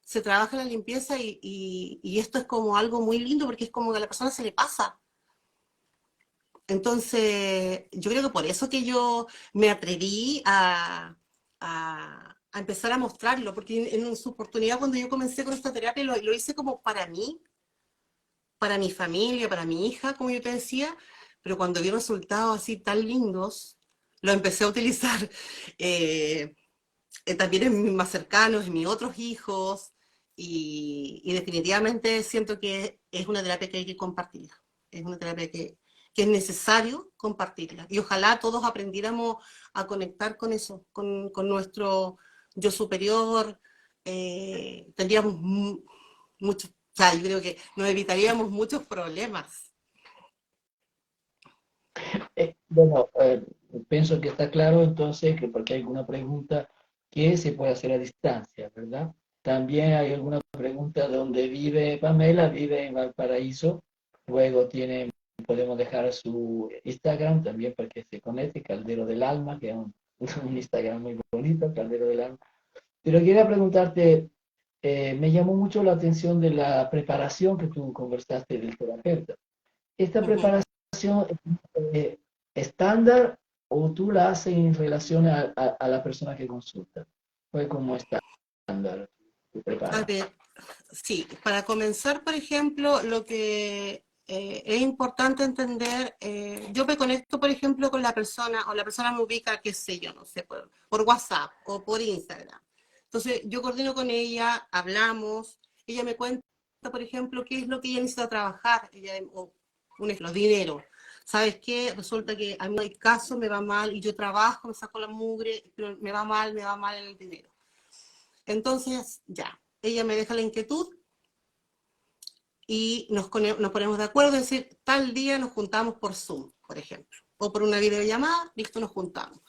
se trabaja en la limpieza y esto es como algo muy lindo porque es como que a la persona se le pasa. Entonces, yo creo que por eso que yo me atreví a empezar a mostrarlo, porque en su oportunidad cuando yo comencé con esta terapia lo hice como para mí, para mi familia, para mi hija, como yo te decía, pero cuando vi resultados así tan lindos, lo empecé a utilizar eh, también en mis más cercanos, en mis otros hijos, y definitivamente siento que es una terapia que hay que compartir, es una terapia que es necesario compartirla. Y ojalá todos aprendiéramos a conectar con eso, con nuestro yo superior, tendríamos muchos, o sea, yo creo que nos evitaríamos muchos problemas. Bueno, pienso que está claro entonces que porque hay alguna pregunta que se puede hacer a distancia, ¿verdad? También hay alguna pregunta donde vive Pamela, vive en Valparaíso, luego podemos dejar su Instagram también para que se conecte, Caldero del Alma, que es un Instagram muy bonito, Caldero del Alma. Pero quería preguntarte, me llamó mucho la atención de la preparación que tú conversaste del terapeuta. ¿Esta Uh -huh. preparación eh, estándar o tú la haces en relación a la persona que consulta? ¿Fue como estándar tu A prepara? ver, sí, para comenzar, por ejemplo, lo que es importante entender, yo me conecto, por ejemplo, con la persona, o la persona me ubica, qué sé yo, no sé, por WhatsApp o por Instagram. Entonces, yo coordino con ella, hablamos, ella me cuenta, por ejemplo, qué es lo que ella necesita trabajar, o un ejemplo, dinero. ¿Sabes qué? Resulta que a mí no hay caso, me va mal, y yo trabajo, me saco la mugre, pero me va mal en el dinero. Entonces, ya, ella me deja la inquietud y nos ponemos de acuerdo, es decir, tal día nos juntamos por Zoom, por ejemplo, o por una videollamada, listo, nos juntamos.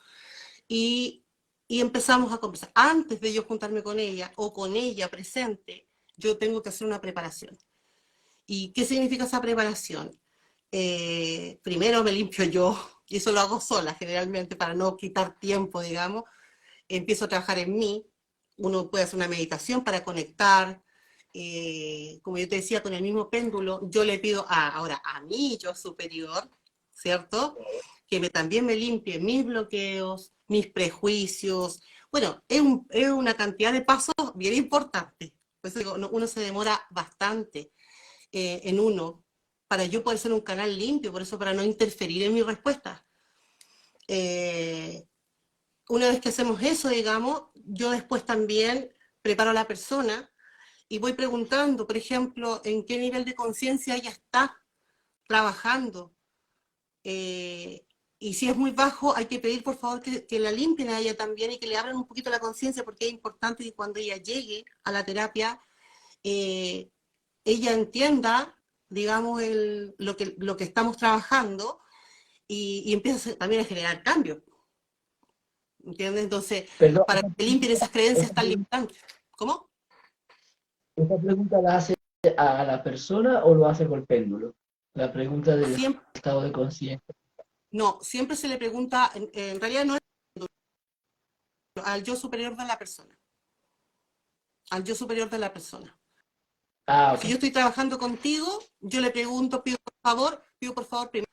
y, y empezamos a conversar. Antes de yo juntarme con ella o con ella presente, yo tengo que hacer una preparación. ¿Y qué significa esa preparación? Primero me limpio yo, y eso lo hago sola generalmente para no quitar tiempo, digamos. Empiezo a trabajar en mí. Uno puede hacer una meditación para conectar. Como yo te decía, con el mismo péndulo, yo le pido ahora a mi yo superior, ¿cierto? Que también me limpie mis bloqueos, mis prejuicios. Bueno, es una cantidad de pasos bien importante. Por eso digo, uno se demora bastante en uno para yo poder ser un canal limpio, por eso para no interferir en mi respuesta. Una vez que hacemos eso, digamos, yo después también preparo a la persona y voy preguntando, por ejemplo, en qué nivel de conciencia ella está trabajando. Y si es muy bajo, hay que pedir por favor que la limpien a ella también y que le abran un poquito la conciencia, porque es importante que cuando ella llegue a la terapia, eh, ella entienda, digamos, lo que estamos trabajando y empieza también a generar cambios. ¿Entiendes? Entonces, Perdón, para que limpien esas creencias tan limitantes. ¿Cómo? ¿esta pregunta la hace a la persona o lo hace con el péndulo? La pregunta del Siempre, estado de conciencia. no, siempre se le pregunta, en realidad no es al yo superior de la persona, al yo superior de la persona. Ah, Si ok. yo estoy trabajando contigo, yo le pregunto, pido por favor primero.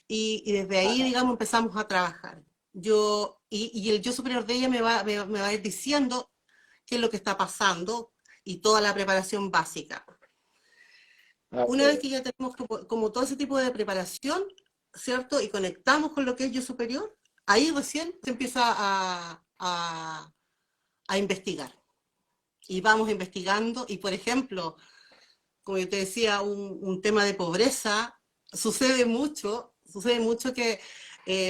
Y desde ahí, digamos, empezamos a trabajar. Y el yo superior de ella me va a ir diciendo qué es lo que está pasando y toda la preparación básica. Ah, Una vez ok. que ya tenemos como todo ese tipo de preparación, ¿cierto? Y conectamos con lo que es yo superior, ahí recién se empieza a investigar. Y vamos investigando, y por ejemplo, como yo te decía, un tema de pobreza, sucede mucho que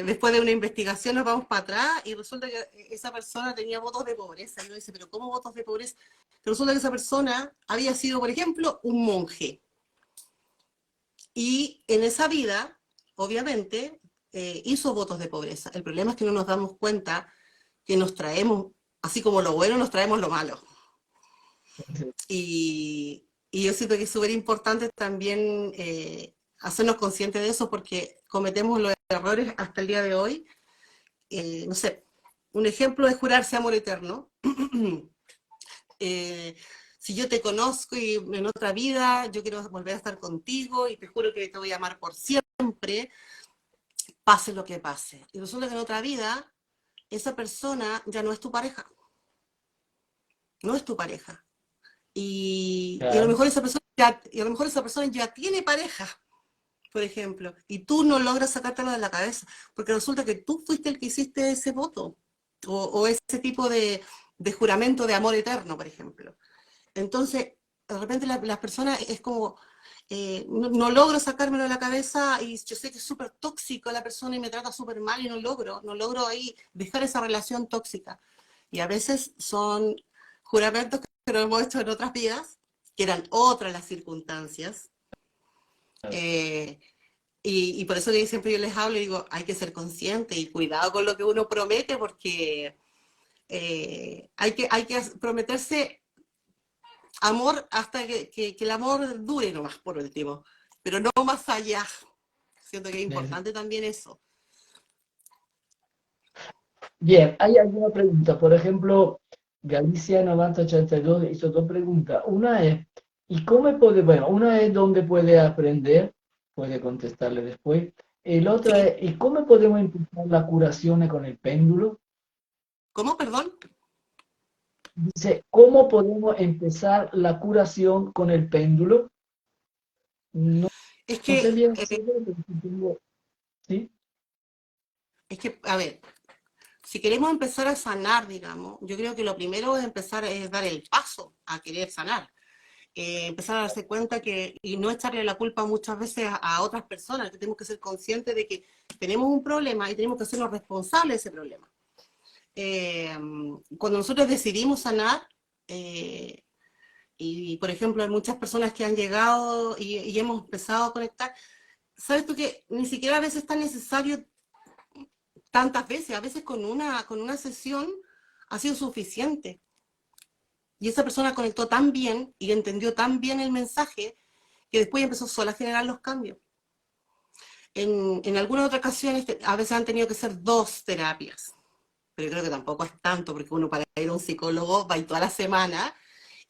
después de una investigación nos vamos para atrás y resulta que esa persona tenía votos de pobreza. Y uno dice, pero ¿cómo votos de pobreza? Pero resulta que esa persona había sido, por ejemplo, un monje. Y en esa vida, obviamente, hizo votos de pobreza. El problema es que no nos damos cuenta que nos traemos, así como lo bueno, nos traemos lo malo. Y yo siento que es súper importante también hacernos conscientes de eso porque cometemos los errores hasta el día de hoy. No sé, un ejemplo es jurarse amor eterno. Si yo te conozco y en otra vida yo quiero volver a estar contigo y te juro que te voy a amar por siempre, pase lo que pase. Y resulta que en otra vida esa persona ya no es tu pareja, no es tu pareja. Y a lo Claro. mejor a lo mejor esa persona ya tiene pareja, por ejemplo, y tú no logras sacártelo de la cabeza, porque resulta que tú fuiste el que hiciste ese voto, o ese tipo de juramento de amor eterno, por ejemplo. Entonces, de repente las personas es como, no logro sacármelo de la cabeza y yo sé que es súper tóxico la persona y me trata súper mal y no logro ahí dejar esa relación tóxica. Y a veces son juramentos que lo hemos hecho en otras vidas, que eran otras las circunstancias. Eh, y por eso que siempre yo les hablo y digo, hay que ser consciente y cuidado con lo que uno promete porque hay que prometerse amor hasta que el amor dure nomás por último, pero no más allá. Siento que es importante también eso. Bien, ¿hay alguna pregunta? Por ejemplo, Galicia 9082 hizo dos preguntas. Una es, ¿y cómo puede, bueno, una es dónde puede aprender, puede contestarle después. El otra ¿Sí? es, ¿y cómo podemos empezar la curación con el péndulo? ¿Cómo, perdón? Dice, ¿cómo podemos empezar la curación con el péndulo? No, Es no sé que, bien, pero ¿sí? a ver, si queremos empezar a sanar, digamos, yo creo que lo primero es empezar a dar el paso a querer sanar. Empezar a darse cuenta y no echarle la culpa muchas veces a otras personas, que tenemos que ser conscientes de que tenemos un problema y tenemos que hacernos responsables de ese problema. Eh, Cuando nosotros decidimos sanar, eh, y por ejemplo hay muchas personas que han llegado y hemos empezado a conectar, sabes tú que ni siquiera a veces es tan necesario tantas veces, a veces con una sesión ha sido suficiente. Y esa persona conectó tan bien y entendió tan bien el mensaje que después empezó sola a generar los cambios. En algunas otras ocasiones a veces han tenido que ser 2 terapias, pero yo creo que tampoco es tanto, porque uno para ir a un psicólogo va a ir toda la semana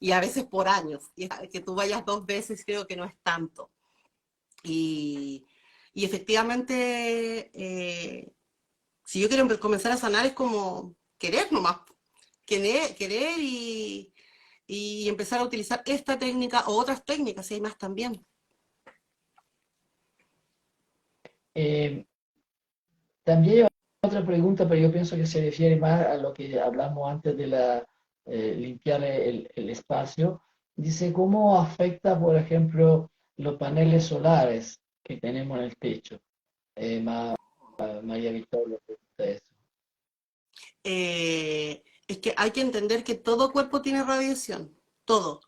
y a veces por años. Y que tú vayas 2 veces creo que no es tanto. Y efectivamente, si yo quiero comenzar a sanar es como querer nomás, querer y empezar a utilizar esta técnica o otras técnicas, si hay más también. Eh, También hay otra pregunta, pero yo pienso que se refiere más a lo que hablamos antes de limpiar el espacio. Dice, ¿cómo afecta, por ejemplo, los paneles solares que tenemos en el techo? María Victoria pregunta eso. Es que hay que entender que todo cuerpo tiene radiación, todo.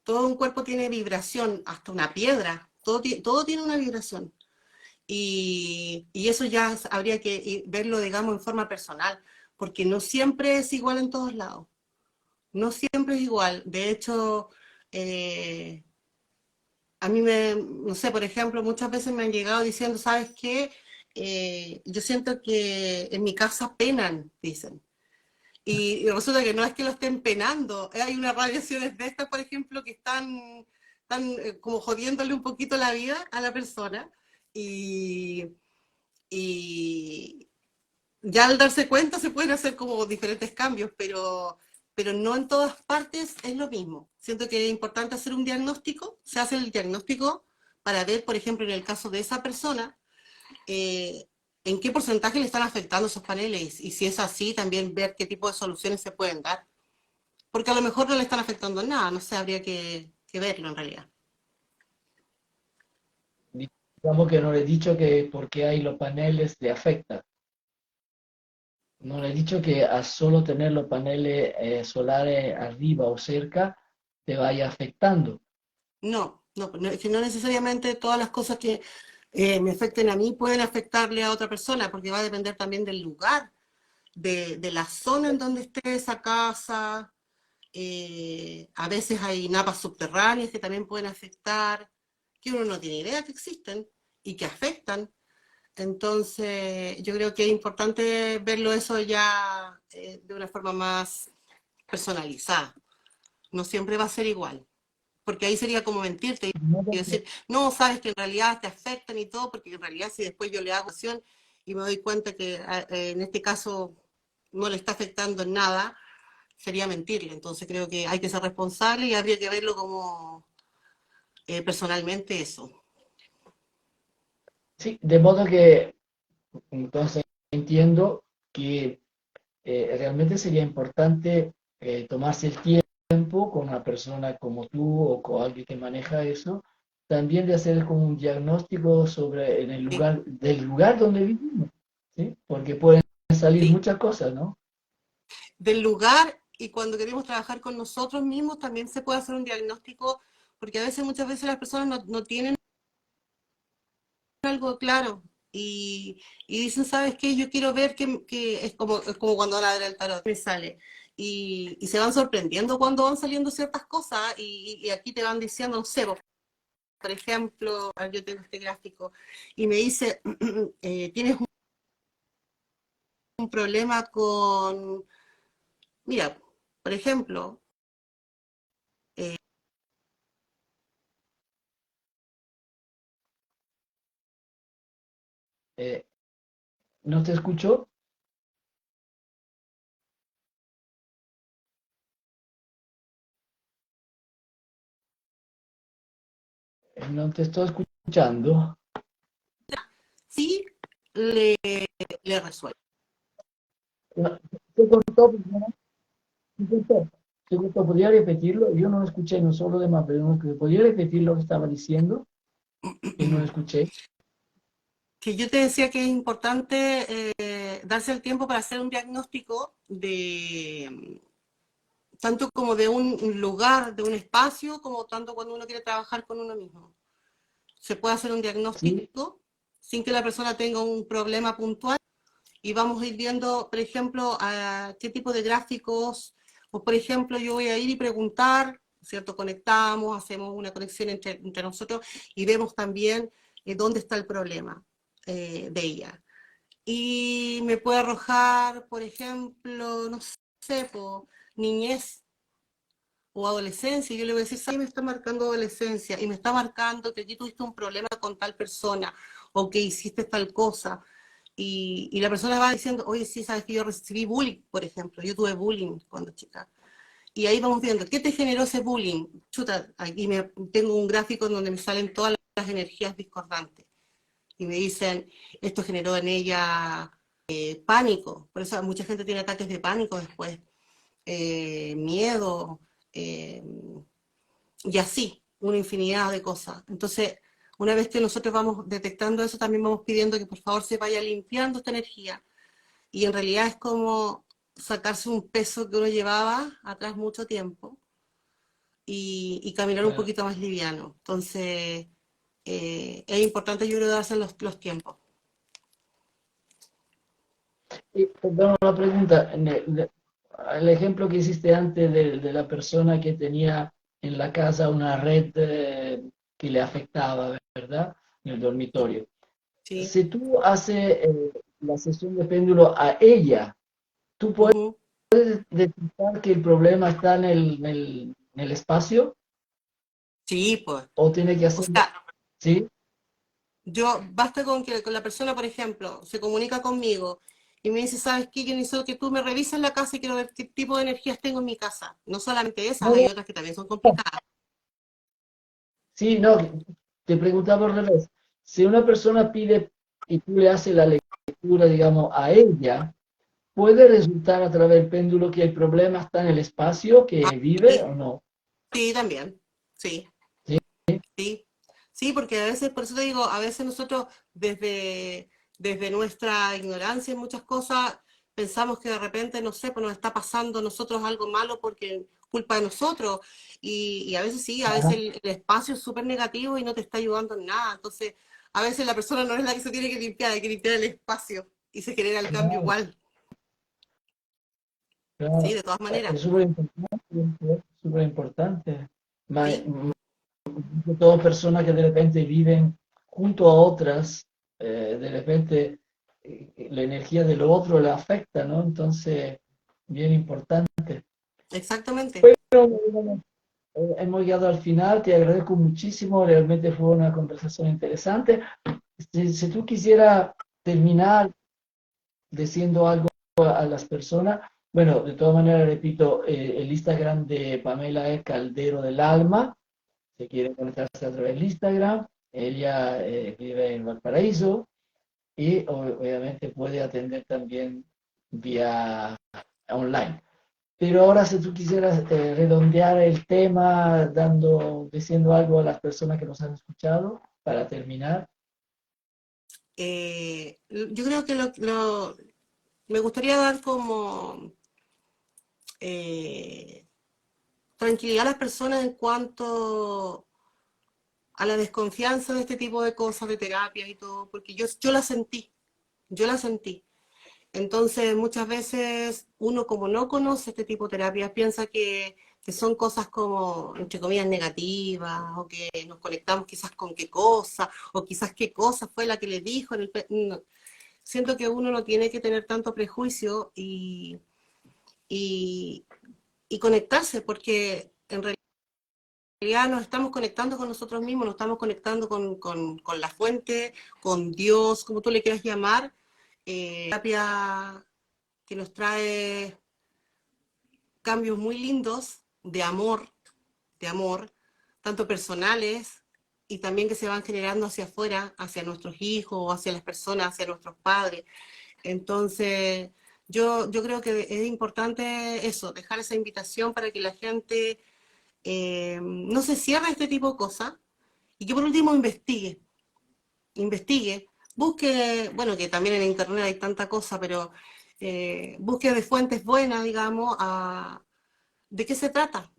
Todo un cuerpo tiene vibración, hasta una piedra, todo tiene una vibración. Y eso ya habría que verlo, digamos, en forma personal, porque no siempre es igual en todos lados. No siempre es igual. De hecho, a mí no sé, por ejemplo, muchas veces me han llegado diciendo, ¿sabes qué? Yo siento que en mi casa penan, dicen. Y resulta que no es que lo estén penando, hay unas radiaciones de estas, por ejemplo, que están como jodiéndole un poquito la vida a la persona. Y, y ya al darse cuenta se pueden hacer como diferentes cambios, pero no en todas partes es lo mismo. Siento que es importante hacer un diagnóstico, se hace el diagnóstico para ver, por ejemplo, en el caso de esa persona, eh, en qué porcentaje le están afectando esos paneles y si es así, también ver qué tipo de soluciones se pueden dar. Porque a lo mejor no le están afectando en nada, no sé, habría que verlo en realidad. Digamos que no le he dicho que porque hay los paneles le afecta. No le he dicho que a solo tener los paneles solares arriba o cerca te vaya afectando. No, no, no, es que no necesariamente todas las cosas que me afecten a mí pueden afectarle a otra persona, porque va a depender también del lugar, de la zona en donde esté esa casa. A veces hay napas subterráneas que también pueden afectar, que uno no tiene idea que existen y que afectan. Entonces, yo creo que es importante verlo eso ya de una forma más personalizada. No siempre va a ser igual, porque ahí sería como mentirte No y porque- decir, no, sabes que en realidad te afectan y todo, porque en realidad si después yo le hago acción y me doy cuenta que en este caso no le está afectando en nada, sería mentirle. Entonces creo que hay que ser responsable y habría que verlo como personalmente eso. Sí, de modo que entonces entiendo que realmente sería importante tomarse el tiempo con una persona como tú o con alguien que maneja eso, también de hacer como un diagnóstico sobre en el Sí, lugar, del lugar donde vivimos, ¿sí? Porque pueden salir sí. muchas cosas, ¿no? Del lugar y cuando queremos trabajar con nosotros mismos también se puede hacer un diagnóstico, porque a veces, muchas veces las personas no tienen algo claro y dicen, ¿sabes qué? Yo quiero ver que es como cuando van a ver el tarot, me sale. Y se van sorprendiendo cuando van saliendo ciertas cosas y aquí te van diciendo, no sé, por ejemplo, yo tengo este gráfico y me dice, tienes un problema con, mira, por ejemplo, eh, Eh, ¿No te escucho? No te estoy escuchando. sí le, le resuelve. No, se cortó, se cortó, se cortó. ¿Podría repetirlo? Yo no escuché, no solo de más, pero no, ¿podría repetir lo que estaba diciendo? Que no escuché. Que yo te decía que es importante darse el tiempo para hacer un diagnóstico de tanto como de un lugar, de un espacio, como tanto cuando uno quiere trabajar con uno mismo. Se puede hacer un Sí, diagnóstico sin que la persona tenga un problema puntual y vamos a ir viendo, por ejemplo, a qué tipo de gráficos, o por ejemplo, yo voy a ir y preguntar, ¿cierto? Conectamos, hacemos una conexión entre nosotros y vemos también dónde está el problema de ella. Y me puede arrojar, por ejemplo, no sé, por niñez o adolescencia, y yo le voy a decir, ¿sabes? Me está marcando adolescencia y me está marcando que aquí tuviste un problema con tal persona o que hiciste tal cosa. Y la persona va diciendo, oye, sí, sabes que yo recibí bullying, por ejemplo, yo tuve bullying cuando chica. Y ahí vamos viendo, ¿qué te generó ese bullying? Chuta, aquí tengo un gráfico en donde me salen todas las energías discordantes. Y me dicen, esto generó en ella pánico, por eso mucha gente tiene ataques de pánico después, miedo, eh, y así, una infinidad de cosas. Entonces, una vez que nosotros vamos detectando eso, también vamos pidiendo que por favor se vaya limpiando esta energía. Y en realidad es como sacarse un peso que uno llevaba atrás mucho tiempo y caminar un Bueno, poquito más liviano. Entonces, es importante, yo creo, darse los tiempos. y, perdón, una pregunta. El ejemplo que hiciste antes de la persona que tenía en la casa una red que le afectaba, ¿verdad? En el dormitorio. Sí. Si tú haces la sesión de péndulo a ella, ¿tú puedes Uh -huh. detectar que el problema está en el espacio Sí, pues. o tiene que O hacerlo? sea, ¿Sí? yo basta con que con la persona, por ejemplo, se comunica conmigo y me dice, ¿sabes qué? Yo necesito que tú me revises la casa y quiero ver qué tipo de energías tengo en mi casa. No solamente esas, No, hay no, otras que también son complicadas. sí, no, te preguntaba al revés. Si una persona pide y tú le haces la lectura, digamos, a ella, ¿puede resultar a través del péndulo que el problema está en el espacio que vive Sí, o no? sí, también. Sí, ¿Sí? sí. Sí, porque a veces, por eso te digo, a veces nosotros desde nuestra ignorancia en muchas cosas pensamos que de repente, no sé, pues nos está pasando a nosotros algo malo porque culpa de nosotros. Y a veces sí, a veces Ajá. el espacio es súper negativo y no te está ayudando en nada. Entonces, a veces la persona no es la que se tiene que limpiar, hay que limpiar el espacio y se genera el cambio Claro, igual. Sí, claro. de todas maneras. Es súper importante, súper importante. Sí, Todas personas que de repente viven junto a otras, de repente la energía del otro la afecta, ¿no? Entonces, bien importante. exactamente. Bueno, hemos llegado al final, te agradezco muchísimo, realmente fue una conversación interesante. Si tú quisieras terminar diciendo algo a las personas, bueno, de todas maneras, repito, el Instagram de Pamela es Caldero del Alma, si quiere conectarse a través del Instagram, ella vive en Valparaíso y obviamente puede atender también vía online. Pero ahora si tú quisieras redondear el tema diciendo algo a las personas que nos han escuchado para terminar. Yo creo que me gustaría dar como eh, tranquilidad a las personas en cuanto a la desconfianza de este tipo de cosas, de terapias y todo, porque yo la sentí, yo la sentí. Entonces, muchas veces uno como no conoce este tipo de terapias piensa que son cosas como, entre comillas, negativas, o que nos conectamos quizás con qué cosa, o quizás qué cosa fue la que le dijo. No. Siento que uno no tiene que tener tanto prejuicio y, y conectarse, porque en realidad nos estamos conectando con nosotros mismos, nos estamos conectando con la fuente, con Dios, como tú le quieras llamar, terapia que nos trae cambios muy lindos de amor, tanto personales y también que se van generando hacia afuera, hacia nuestros hijos, hacia las personas, hacia nuestros padres. Entonces, yo creo que es importante eso, dejar esa invitación para que la gente no se cierre a este tipo de cosas y que por último investigue, busque, bueno, que también en internet hay tanta cosa, pero busque de fuentes buenas, digamos, de qué se trata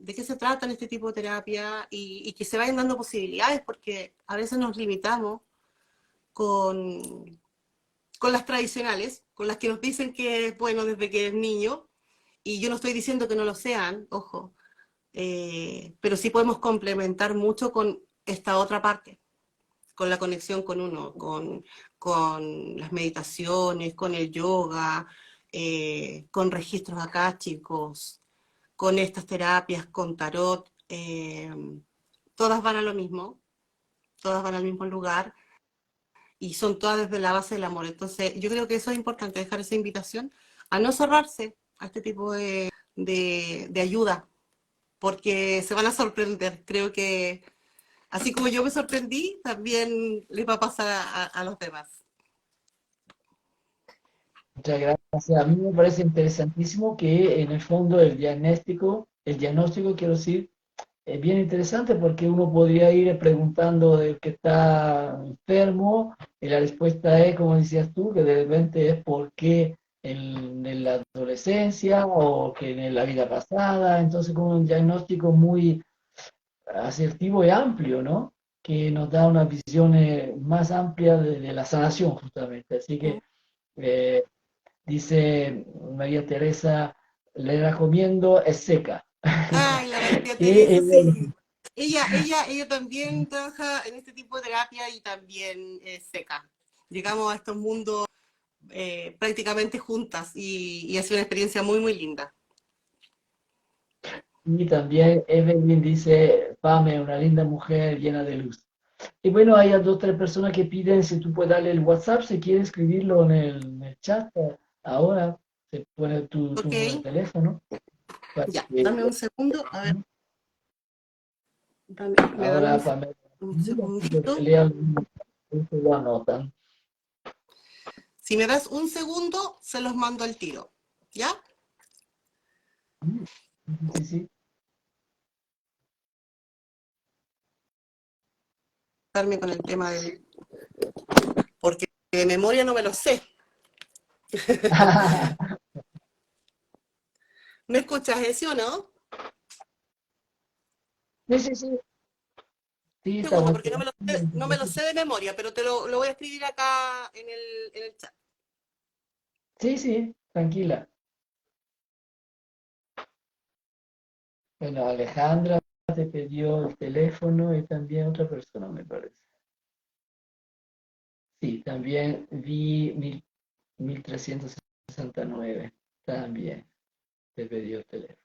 en este tipo de terapia y que se vayan dando posibilidades, porque a veces nos limitamos con, con las tradicionales, con las que nos dicen que es bueno desde que es niño, y yo no estoy diciendo que no lo sean, ojo, pero sí podemos complementar mucho con esta otra parte, con la conexión con uno, con las meditaciones, con el yoga, con registros akáshicos, con estas terapias, con tarot, todas van a lo mismo, todas van al mismo lugar y son todas desde la base del amor. Entonces, yo creo que eso es importante, dejar esa invitación a no cerrarse a este tipo de ayuda, porque se van a sorprender. Creo que así como yo me sorprendí, también les va a pasar a los demás. Muchas gracias. A mí me parece interesantísimo que en el fondo el diagnóstico quiero decir, es bien interesante porque uno podría ir preguntando del que está enfermo y la respuesta es, como decías tú, que de repente es porque en la adolescencia o que en la vida pasada, entonces como un diagnóstico muy asertivo y amplio, ¿no? Que nos da una visión más amplia de la sanación justamente. Así que eh, dice María Teresa, le recomiendo, es seca. Ay, la María que Teresa, ella sí. Ella también trabaja en este tipo de terapia y también es seca. Llegamos a estos mundos prácticamente juntas y ha sido una experiencia muy, muy linda. Y también Evelyn dice, Pame, una linda mujer llena de luz. Y bueno, hay a dos o tres personas que piden si tú puedes darle el WhatsApp, si quieres escribirlo en el chat. Ahora se pone tu Ok, número de teléfono. Para ya, que, dame un segundo. A ver, me dan ahora, Pamela, un segundito. lea lo anotan. Si me das un segundo, se los mando al tiro. ¿Ya? Sí, sí. Darme con el tema del... Porque de memoria no me lo sé. ¿Me escuchas ese o no? Sí, sí, sí. Sí, Un estamos segundo, porque esperando. no me lo sé de memoria, pero te lo voy a escribir acá en el chat. Sí, sí, tranquila. Bueno, Alejandra te pidió el teléfono y también otra persona, me parece. Sí, también vi 1369. También te pidió el teléfono.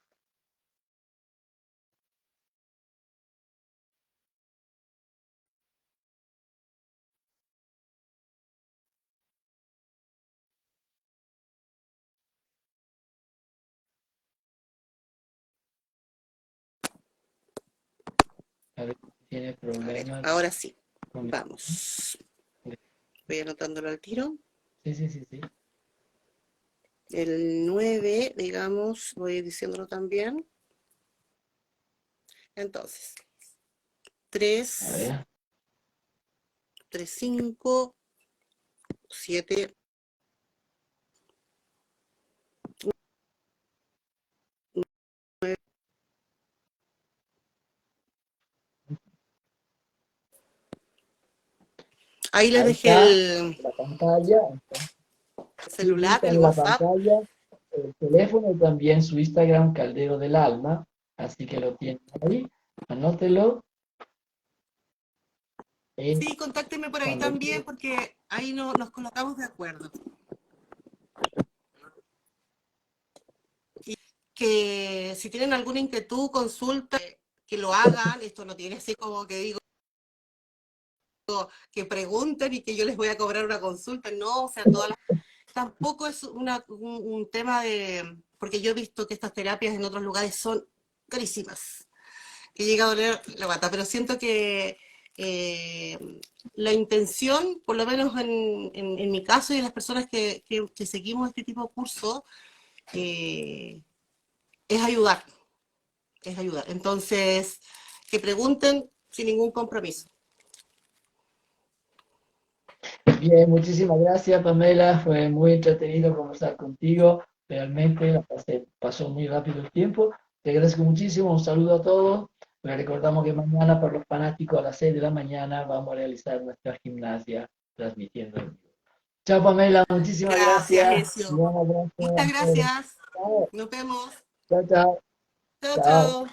A ver si tiene A ver, problemas ahora sí. con Vamos. Voy anotándolo al tiro. Sí, sí, sí, sí. El 9, digamos, voy diciéndolo también. Entonces, A 3, ver. 3, 5, 7. Ahí les Ahí dejé está el la pantalla. Sí, sí, celular, está el en la WhatsApp. pantalla el teléfono y también su Instagram, Caldero del Alma. Así que lo tienen ahí. Anótelo. Sí, contáctenme por ahí Cuando también porque ahí no, nos colocamos de acuerdo. Y que si tienen alguna inquietud, consulta, que lo hagan. Esto no tiene así como que digo que pregunten y que yo les voy a cobrar una consulta. No, o sea, tampoco es un tema de... Porque yo he visto que estas terapias en otros lugares son carísimas. Que llega a doler la guata, pero siento que eh, la intención, por lo menos en mi caso y en las personas que seguimos este tipo de cursos, eh, es ayudar, es ayudar. Entonces, que pregunten sin ningún compromiso. bien, muchísimas gracias, Pamela. Fue muy entretenido conversar contigo. Realmente pasó muy rápido el tiempo. Te agradezco muchísimo. Un saludo a todos. Les recordamos que mañana, para los fanáticos, a las 6 de la mañana, vamos a realizar nuestra gimnasia transmitiendo en vivo. Chao, Pamela, muchísimas Gracias, gracias. Ezio. Un abrazo. Muchas gracias. Chao, Nos vemos. chao, chao. Chao, Chao. chao.